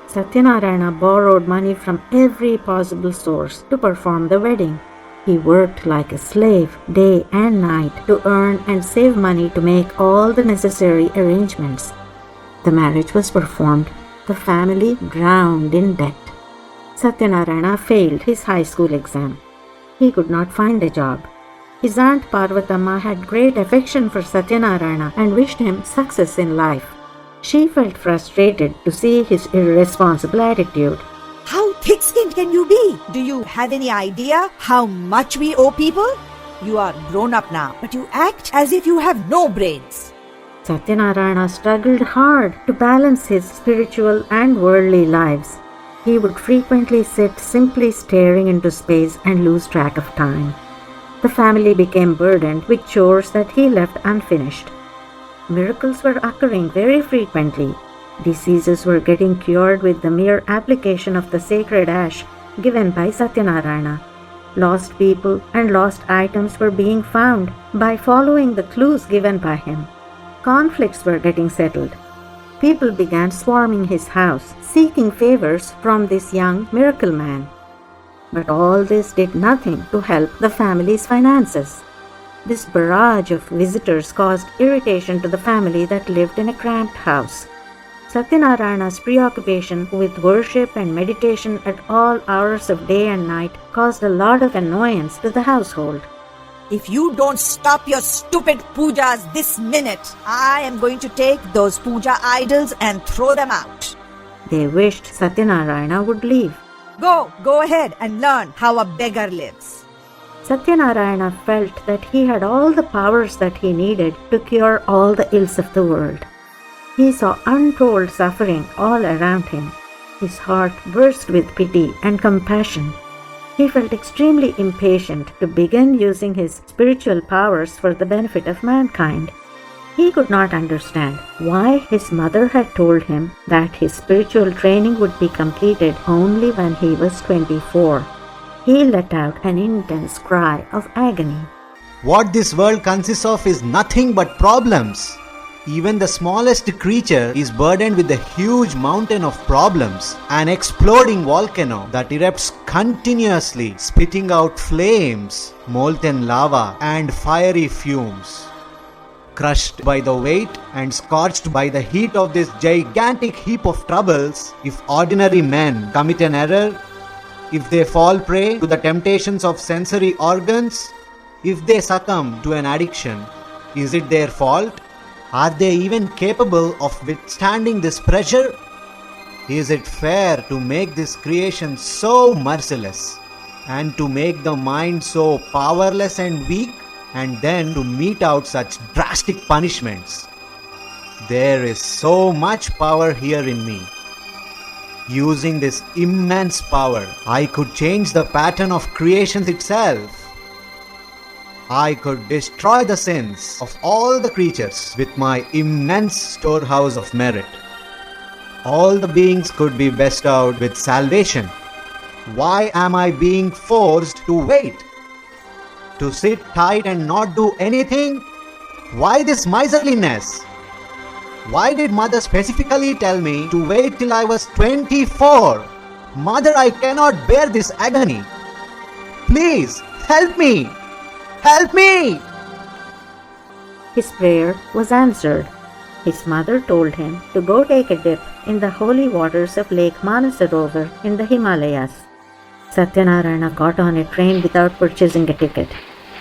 Satyanarayana borrowed money from every possible source to perform the wedding. He worked like a slave day and night to earn and save money to make all the necessary arrangements. The marriage was performed, the family drowned in debt. Satyanarayana failed his high school exam. He could not find a job. His aunt Parvatama had great affection for Satyanarayana and wished him success in life. She felt frustrated to see his irresponsible attitude. How thick-skinned can you be? Do you have any idea how much we owe people? You are grown up now, but you act as if you have no brains. Satyanarayana struggled hard to balance his spiritual and worldly lives. He would frequently sit simply staring into space and lose track of time. The family became burdened with chores that he left unfinished. Miracles were occurring very frequently. Diseases were getting cured with the mere application of the sacred ash given by Satyanarayana. Lost people and lost items were being found by following the clues given by him. Conflicts were getting settled. People began swarming his house, seeking favors from this young miracle man. But all this did nothing to help the family's finances. This barrage of visitors caused irritation to the family that lived in a cramped house. Satyanarayana's preoccupation with worship and meditation at all hours of day and night caused a lot of annoyance to the household. If you don't stop your stupid pujas this minute, I am going to take those puja idols and throw them out. They wished Satyanarayana would leave. Go ahead and learn how a beggar lives. Satyanarayana felt that he had all the powers that he needed to cure all the ills of the world. He saw untold suffering all around him. His heart burst with pity and compassion. He felt extremely impatient to begin using his spiritual powers for the benefit of mankind. He could not understand why his mother had told him that his spiritual training would be completed only when he was 24. He let out an intense cry of agony. What this world consists of is nothing but problems. Even the smallest creature is burdened with a huge mountain of problems, an exploding volcano that erupts continuously, spitting out flames, molten lava, and fiery fumes. Crushed by the weight and scorched by the heat of this gigantic heap of troubles, if ordinary men commit an error, if they fall prey to the temptations of sensory organs, if they succumb to an addiction, is it their fault? Are they even capable of withstanding this pressure? Is it fair to make this creation so merciless and to make the mind so powerless and weak and then to mete out such drastic punishments? There is so much power here in me. Using this immense power, I could change the pattern of creation itself. I could destroy the sins of all the creatures with my immense storehouse of merit. All the beings could be bestowed with salvation. Why am I being forced to wait? To sit tight and not do anything? Why this miserliness? Why did mother specifically tell me to wait till I was 24? Mother, I cannot bear this agony. Please, help me! Help me! His prayer was answered. His mother told him to go take a dip in the holy waters of Lake Manasarovar in the Himalayas. Satyanarayana got on a train without purchasing a ticket.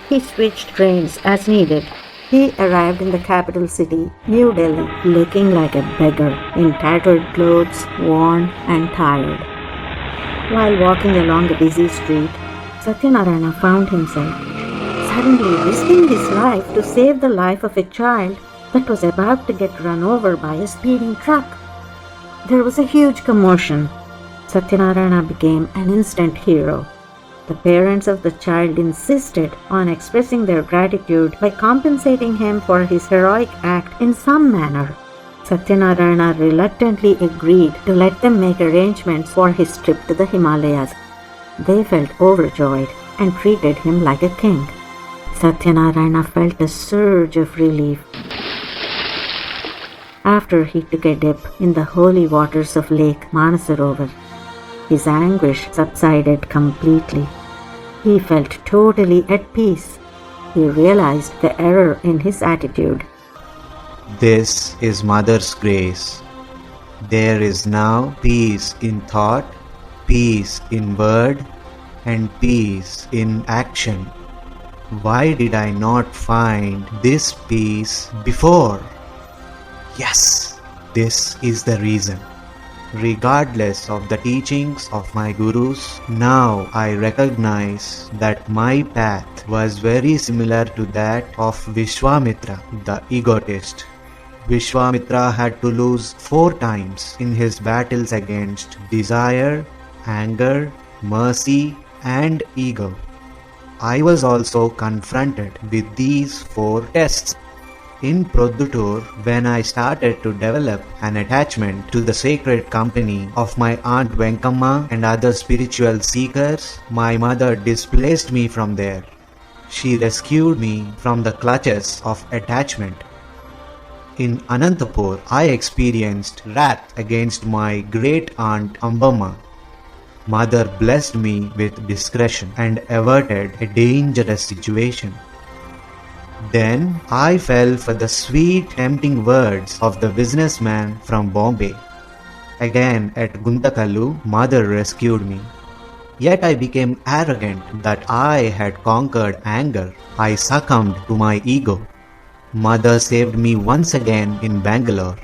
He switched trains as needed. He arrived in the capital city, New Delhi, looking like a beggar, in tattered clothes, worn and tired. While walking along a busy street, Satyanarayana found himself suddenly risking his life to save the life of a child that was about to get run over by a speeding truck. There was a huge commotion. Satyanarayana became an instant hero. The parents of the child insisted on expressing their gratitude by compensating him for his heroic act in some manner. Satyanarayana reluctantly agreed to let them make arrangements for his trip to the Himalayas. They felt overjoyed and treated him like a king. Satyanarayana felt a surge of relief. After he took a dip in the holy waters of Lake Manasarovar, his anguish subsided completely. He felt totally at peace. He realized the error in his attitude. This is Mother's grace. There is now peace in thought, peace in word, and peace in action. Why did I not find this peace before? Yes, this is the reason. Regardless of the teachings of my gurus, now I recognize that my path was very similar to that of Vishwamitra, the egotist. Vishwamitra had to lose 4 times in his battles against desire, anger, mercy, and ego. I was also confronted with these 4 tests. In Produttur, when I started to develop an attachment to the sacred company of my Aunt Venkamma and other spiritual seekers, my mother displaced me from there. She rescued me from the clutches of attachment. In Anantapur, I experienced wrath against my great aunt Ambamma. Mother blessed me with discretion and averted a dangerous situation. Then I fell for the sweet, tempting words of the businessman from Bombay. Again at Guntakallu, Mother rescued me. Yet I became arrogant that I had conquered anger. I succumbed to my ego. Mother saved me once again in Bangalore.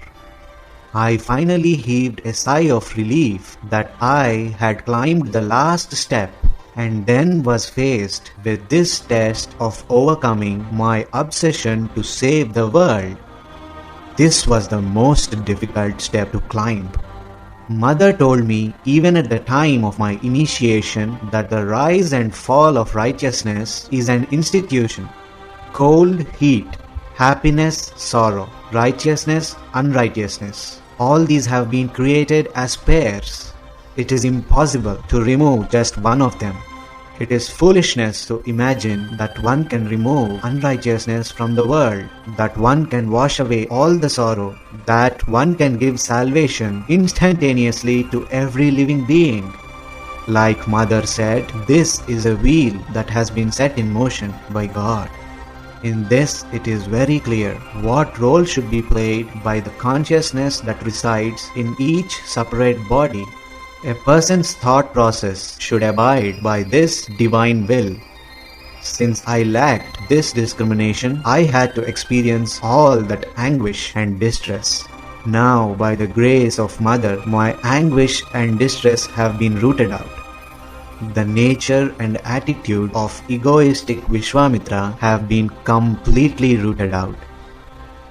I finally heaved a sigh of relief that I had climbed the last step and then was faced with this test of overcoming my obsession to save the world. This was the most difficult step to climb. Mother told me even at the time of my initiation that the rise and fall of righteousness is an institution. Cold, heat, happiness, sorrow, righteousness, unrighteousness. All these have been created as pairs. It is impossible to remove just one of them. It is foolishness to imagine that one can remove unrighteousness from the world, that one can wash away all the sorrow, that one can give salvation instantaneously to every living being. Like Mother said, this is a wheel that has been set in motion by God. In this, it is very clear what role should be played by the consciousness that resides in each separate body. A person's thought process should abide by this divine will. Since I lacked this discrimination, I had to experience all that anguish and distress. Now, by the grace of Mother, my anguish and distress have been rooted out. The nature and attitude of egoistic Vishwamitra have been completely rooted out.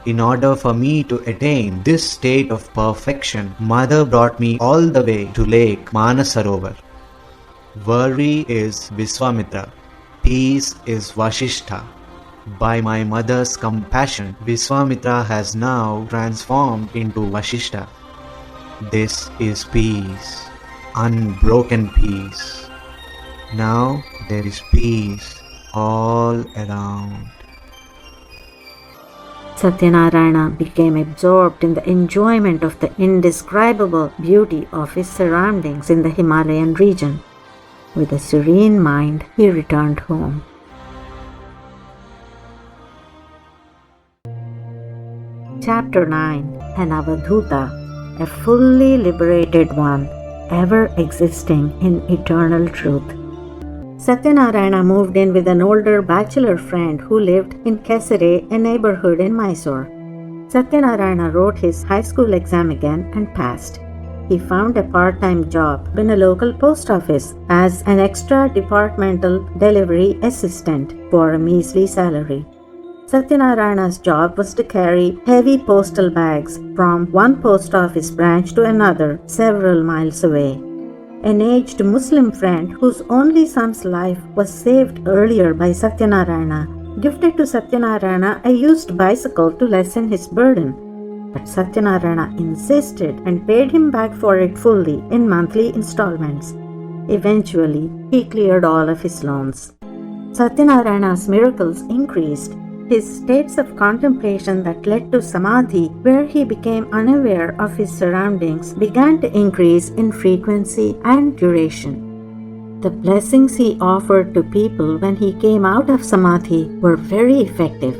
In order for me to attain this state of perfection, Mother brought me all the way to Lake Manasarovar. Worry is Vishwamitra, peace is Vashishta. By my mother's compassion, Vishwamitra has now transformed into Vashishta. This is peace, unbroken peace. Now there is peace all around. Satyanarayana became absorbed in the enjoyment of the indescribable beauty of his surroundings in the Himalayan region. With a serene mind, he returned home. Chapter 9. An Avadhoota, a fully liberated one, ever existing in eternal truth. Satyanarayana moved in with an older bachelor friend who lived in Kesare, a neighborhood in Mysore. Satyanarayana wrote his high school exam again and passed. He found a part-time job in a local post office as an extra departmental delivery assistant for a measly salary. Satyanarayana's job was to carry heavy postal bags from one post office branch to another several miles away. An aged Muslim friend whose only son's life was saved earlier by Satyanarayana gifted to Satyanarayana a used bicycle to lessen his burden. But Satyanarayana insisted and paid him back for it fully in monthly installments. Eventually, he cleared all of his loans. Satyanarayana's miracles increased. His states of contemplation that led to samadhi, where he became unaware of his surroundings, began to increase in frequency and duration. The blessings he offered to people when he came out of samadhi were very effective.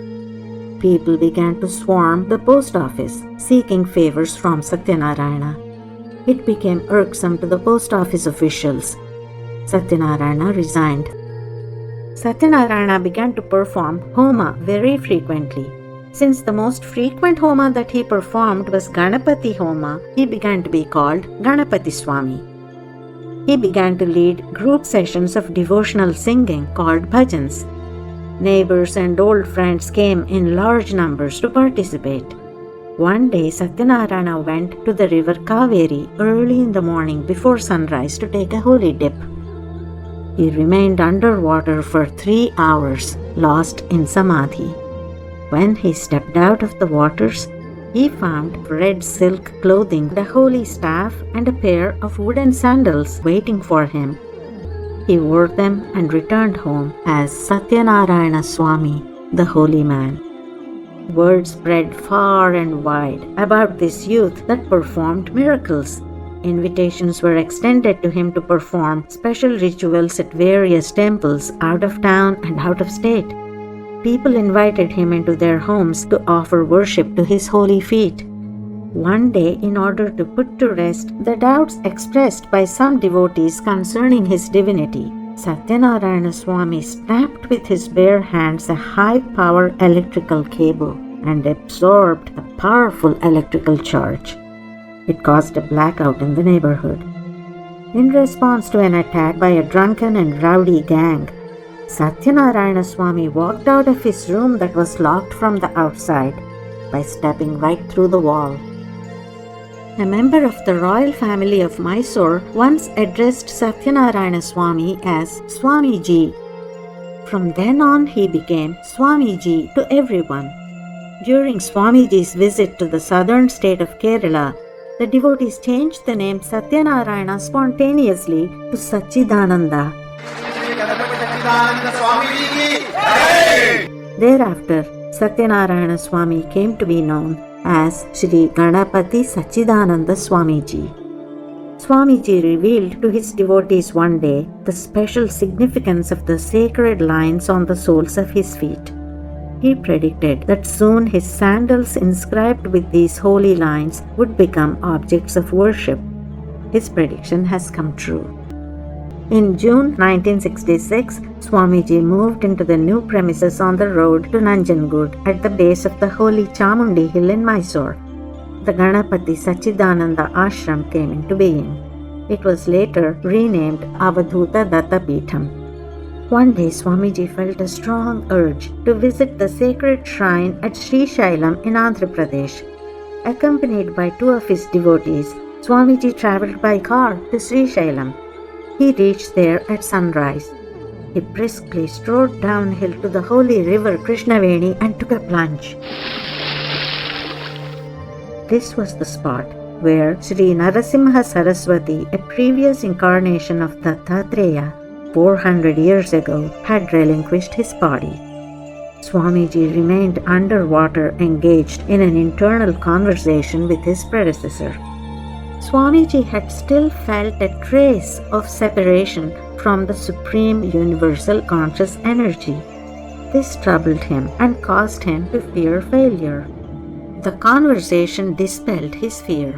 People began to swarm the post office, seeking favors from Satyanarayana. It became irksome to the post office officials. Satyanarayana resigned. Satyanarayana began to perform Homa very frequently. Since the most frequent Homa that he performed was Ganapathy Homa, he began to be called Ganapathy Swami. He began to lead group sessions of devotional singing called bhajans. Neighbors and old friends came in large numbers to participate. One day Satyanarayana went to the river Kaveri early in the morning before sunrise to take a holy dip. He remained underwater for 3 hours, lost in samadhi. When he stepped out of the waters, he found red silk clothing, a holy staff, and a pair of wooden sandals waiting for him. He wore them and returned home as Satyanarayana Swami, the holy man. Word spread far and wide about this youth that performed miracles. Invitations were extended to him to perform special rituals at various temples out of town and out of state. People invited him into their homes to offer worship to his holy feet. One day, in order to put to rest the doubts expressed by some devotees concerning his divinity, Sachchidananda Swami snapped with his bare hands a high-power electrical cable and absorbed a powerful electrical charge. It caused a blackout in the neighborhood. In response to an attack by a drunken and rowdy gang, Sachchidananda Swami walked out of his room that was locked from the outside by stepping right through the wall. A member of the royal family of Mysore once addressed Sachchidananda Swami as Swamiji. From then on, he became Swamiji to everyone. During Swamiji's visit to the southern state of Kerala, the devotees changed the name Satyanarayana spontaneously to Sachchidananda. Thereafter, Satyanarayana Swami came to be known as Sri Ganapathy Sachchidananda Swamiji. Swamiji revealed to his devotees one day the special significance of the sacred lines on the soles of his feet. He predicted that soon his sandals inscribed with these holy lines would become objects of worship. His prediction has come true. In June 1966, Swamiji moved into the new premises on the road to Nanjangud at the base of the holy Chamundi hill in Mysore. The Ganapathy Sachchidananda ashram came into being. It was later renamed Avadhoota Datta Peetham. One day, Swamiji felt a strong urge to visit the sacred shrine at Sri Shailam in Andhra Pradesh. Accompanied by two of his devotees, Swamiji travelled by car to Sri Shailam. He reached there at sunrise. He briskly strode downhill to the holy river Krishnaveni and took a plunge. This was the spot where Sri Narasimha Saraswati, a previous incarnation of Dattatreya, 400 years ago, had relinquished his body. Swamiji remained underwater, engaged in an internal conversation with his predecessor. Swamiji had still felt a trace of separation from the supreme universal conscious energy. This troubled him and caused him to fear failure. The conversation dispelled his fear.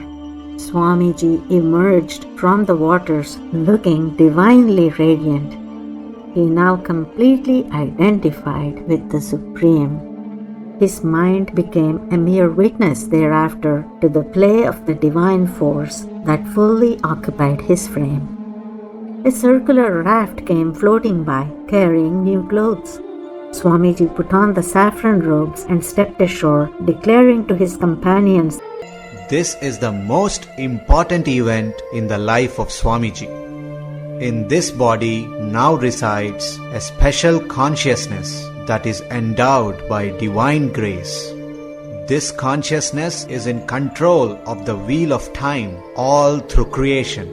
Swamiji emerged from the waters looking divinely radiant. He now completely identified with the Supreme. His mind became a mere witness thereafter to the play of the divine force that fully occupied his frame. A circular raft came floating by, carrying new clothes. Swamiji put on the saffron robes and stepped ashore, declaring to his companions, "This is the most important event in the life of Swamiji. In this body now resides a special consciousness that is endowed by divine grace. This consciousness is in control of the wheel of time all through creation.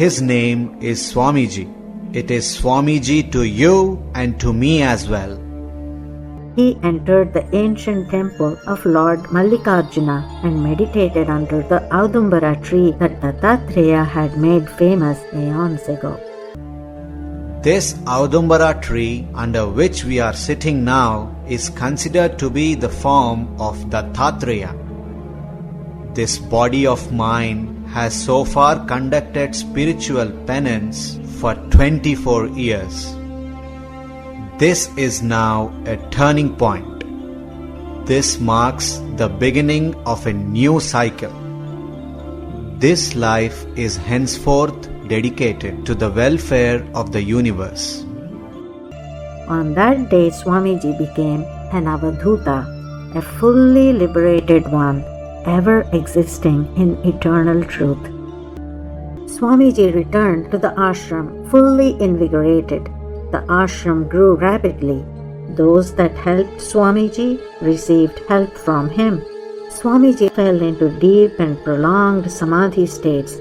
His name is Swamiji. It is Swamiji to you and to me as well." He entered the ancient temple of Lord Mallikarjuna and meditated under the Audumbara tree that Dattatreya had made famous aeons ago. This Audumbara tree under which we are sitting now is considered to be the form of Dattatreya. This body of mine has so far conducted spiritual penance for 24 years. This is now a turning point. This marks the beginning of a new cycle. This life is henceforth dedicated to the welfare of the universe. On that day, Swamiji became an Avadhoota, a fully liberated one, ever existing in eternal truth. Swamiji returned to the ashram fully invigorated. The ashram grew rapidly. Those that helped Swamiji received help from him. Swamiji fell into deep and prolonged samadhi states.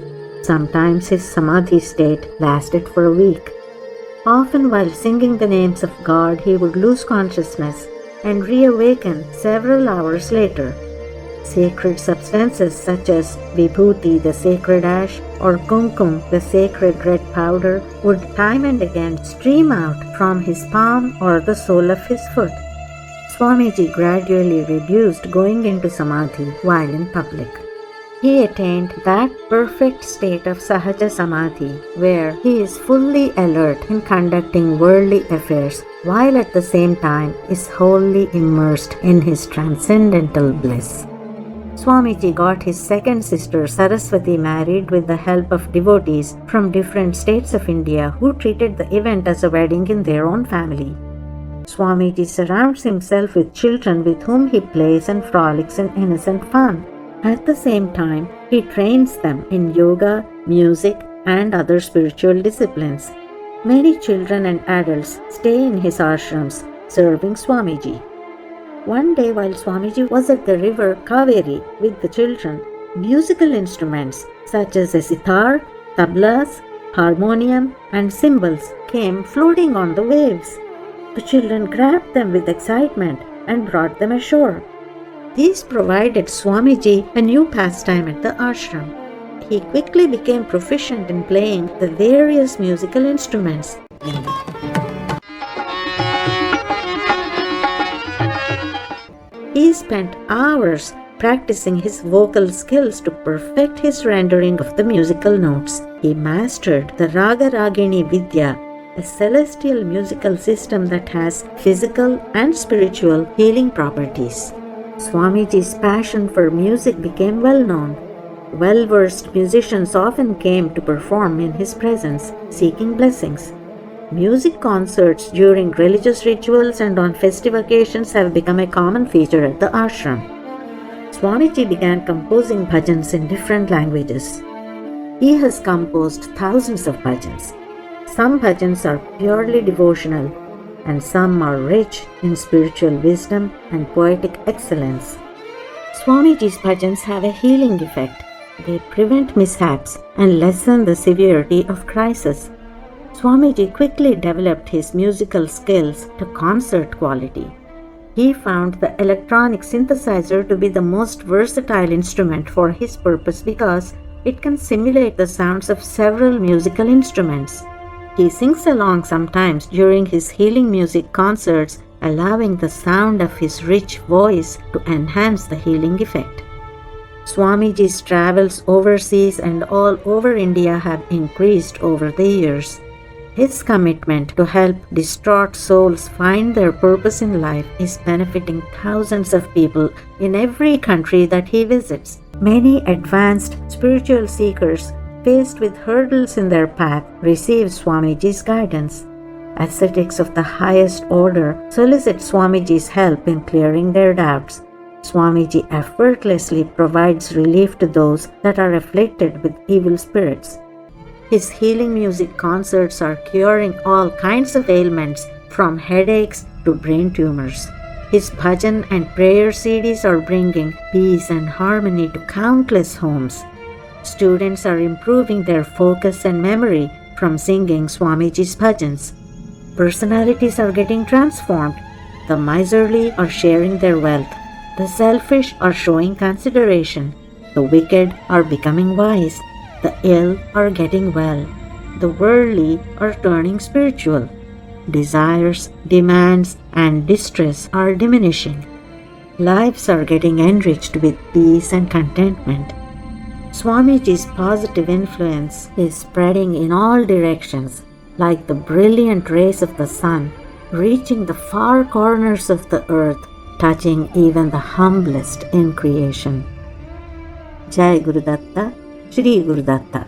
Sometimes his samadhi state lasted for a week. Often while singing the names of God, he would lose consciousness and reawaken several hours later. Sacred substances such as vibhuti, the sacred ash, or kumkum, the sacred red powder, would time and again stream out from his palm or the sole of his foot. Swamiji gradually reduced going into samadhi while in public. He attained that perfect state of sahaja samadhi where he is fully alert in conducting worldly affairs while at the same time is wholly immersed in his transcendental bliss. Swamiji got his second sister Saraswati married with the help of devotees from different states of India who treated the event as a wedding in their own family. Swamiji surrounds himself with children with whom he plays and frolics in innocent fun. At the same time, he trains them in yoga, music, and other spiritual disciplines. Many children and adults stay in his ashrams, serving Swamiji. One day while Swamiji was at the river Kaveri with the children, musical instruments such as a sitar, tablas, harmonium, and cymbals came floating on the waves. The children grabbed them with excitement and brought them ashore. These provided Swamiji a new pastime at the ashram. He quickly became proficient in playing the various musical instruments. He spent hours practicing his vocal skills to perfect his rendering of the musical notes. He mastered the Raga Ragini Vidya, a celestial musical system that has physical and spiritual healing properties. Swamiji's passion for music became well known. Well-versed musicians often came to perform in his presence, seeking blessings. Music concerts during religious rituals and on festive occasions have become a common feature at the ashram. Swamiji began composing bhajans in different languages. He has composed thousands of bhajans. Some bhajans are purely devotional, and some are rich in spiritual wisdom and poetic excellence. Swamiji's bhajans have a healing effect. They prevent mishaps and lessen the severity of crisis. Swamiji quickly developed his musical skills to concert quality. He found the electronic synthesizer to be the most versatile instrument for his purpose because it can simulate the sounds of several musical instruments. He sings along sometimes during his healing music concerts, allowing the sound of his rich voice to enhance the healing effect. Swamiji's travels overseas and all over India have increased over the years. His commitment to help distraught souls find their purpose in life is benefiting thousands of people in every country that he visits. Many advanced spiritual seekers faced with hurdles in their path receive Swamiji's guidance. Ascetics of the highest order solicit Swamiji's help in clearing their doubts. Swamiji effortlessly provides relief to those that are afflicted with evil spirits. His healing music concerts are curing all kinds of ailments from headaches to brain tumors. His bhajan and prayer CDs are bringing peace and harmony to countless homes. Students are improving their focus and memory from singing Swamiji's bhajans. Personalities are getting transformed. The miserly are sharing their wealth. The selfish are showing consideration. The wicked are becoming wise. The ill are getting well. The worldly are turning spiritual. Desires, demands, and distress are diminishing. Lives are getting enriched with peace and contentment. Swamiji's positive influence is spreading in all directions, like the brilliant rays of the sun, reaching the far corners of the earth, touching even the humblest in creation. Jai Guru Datta, Shri Guru Datta.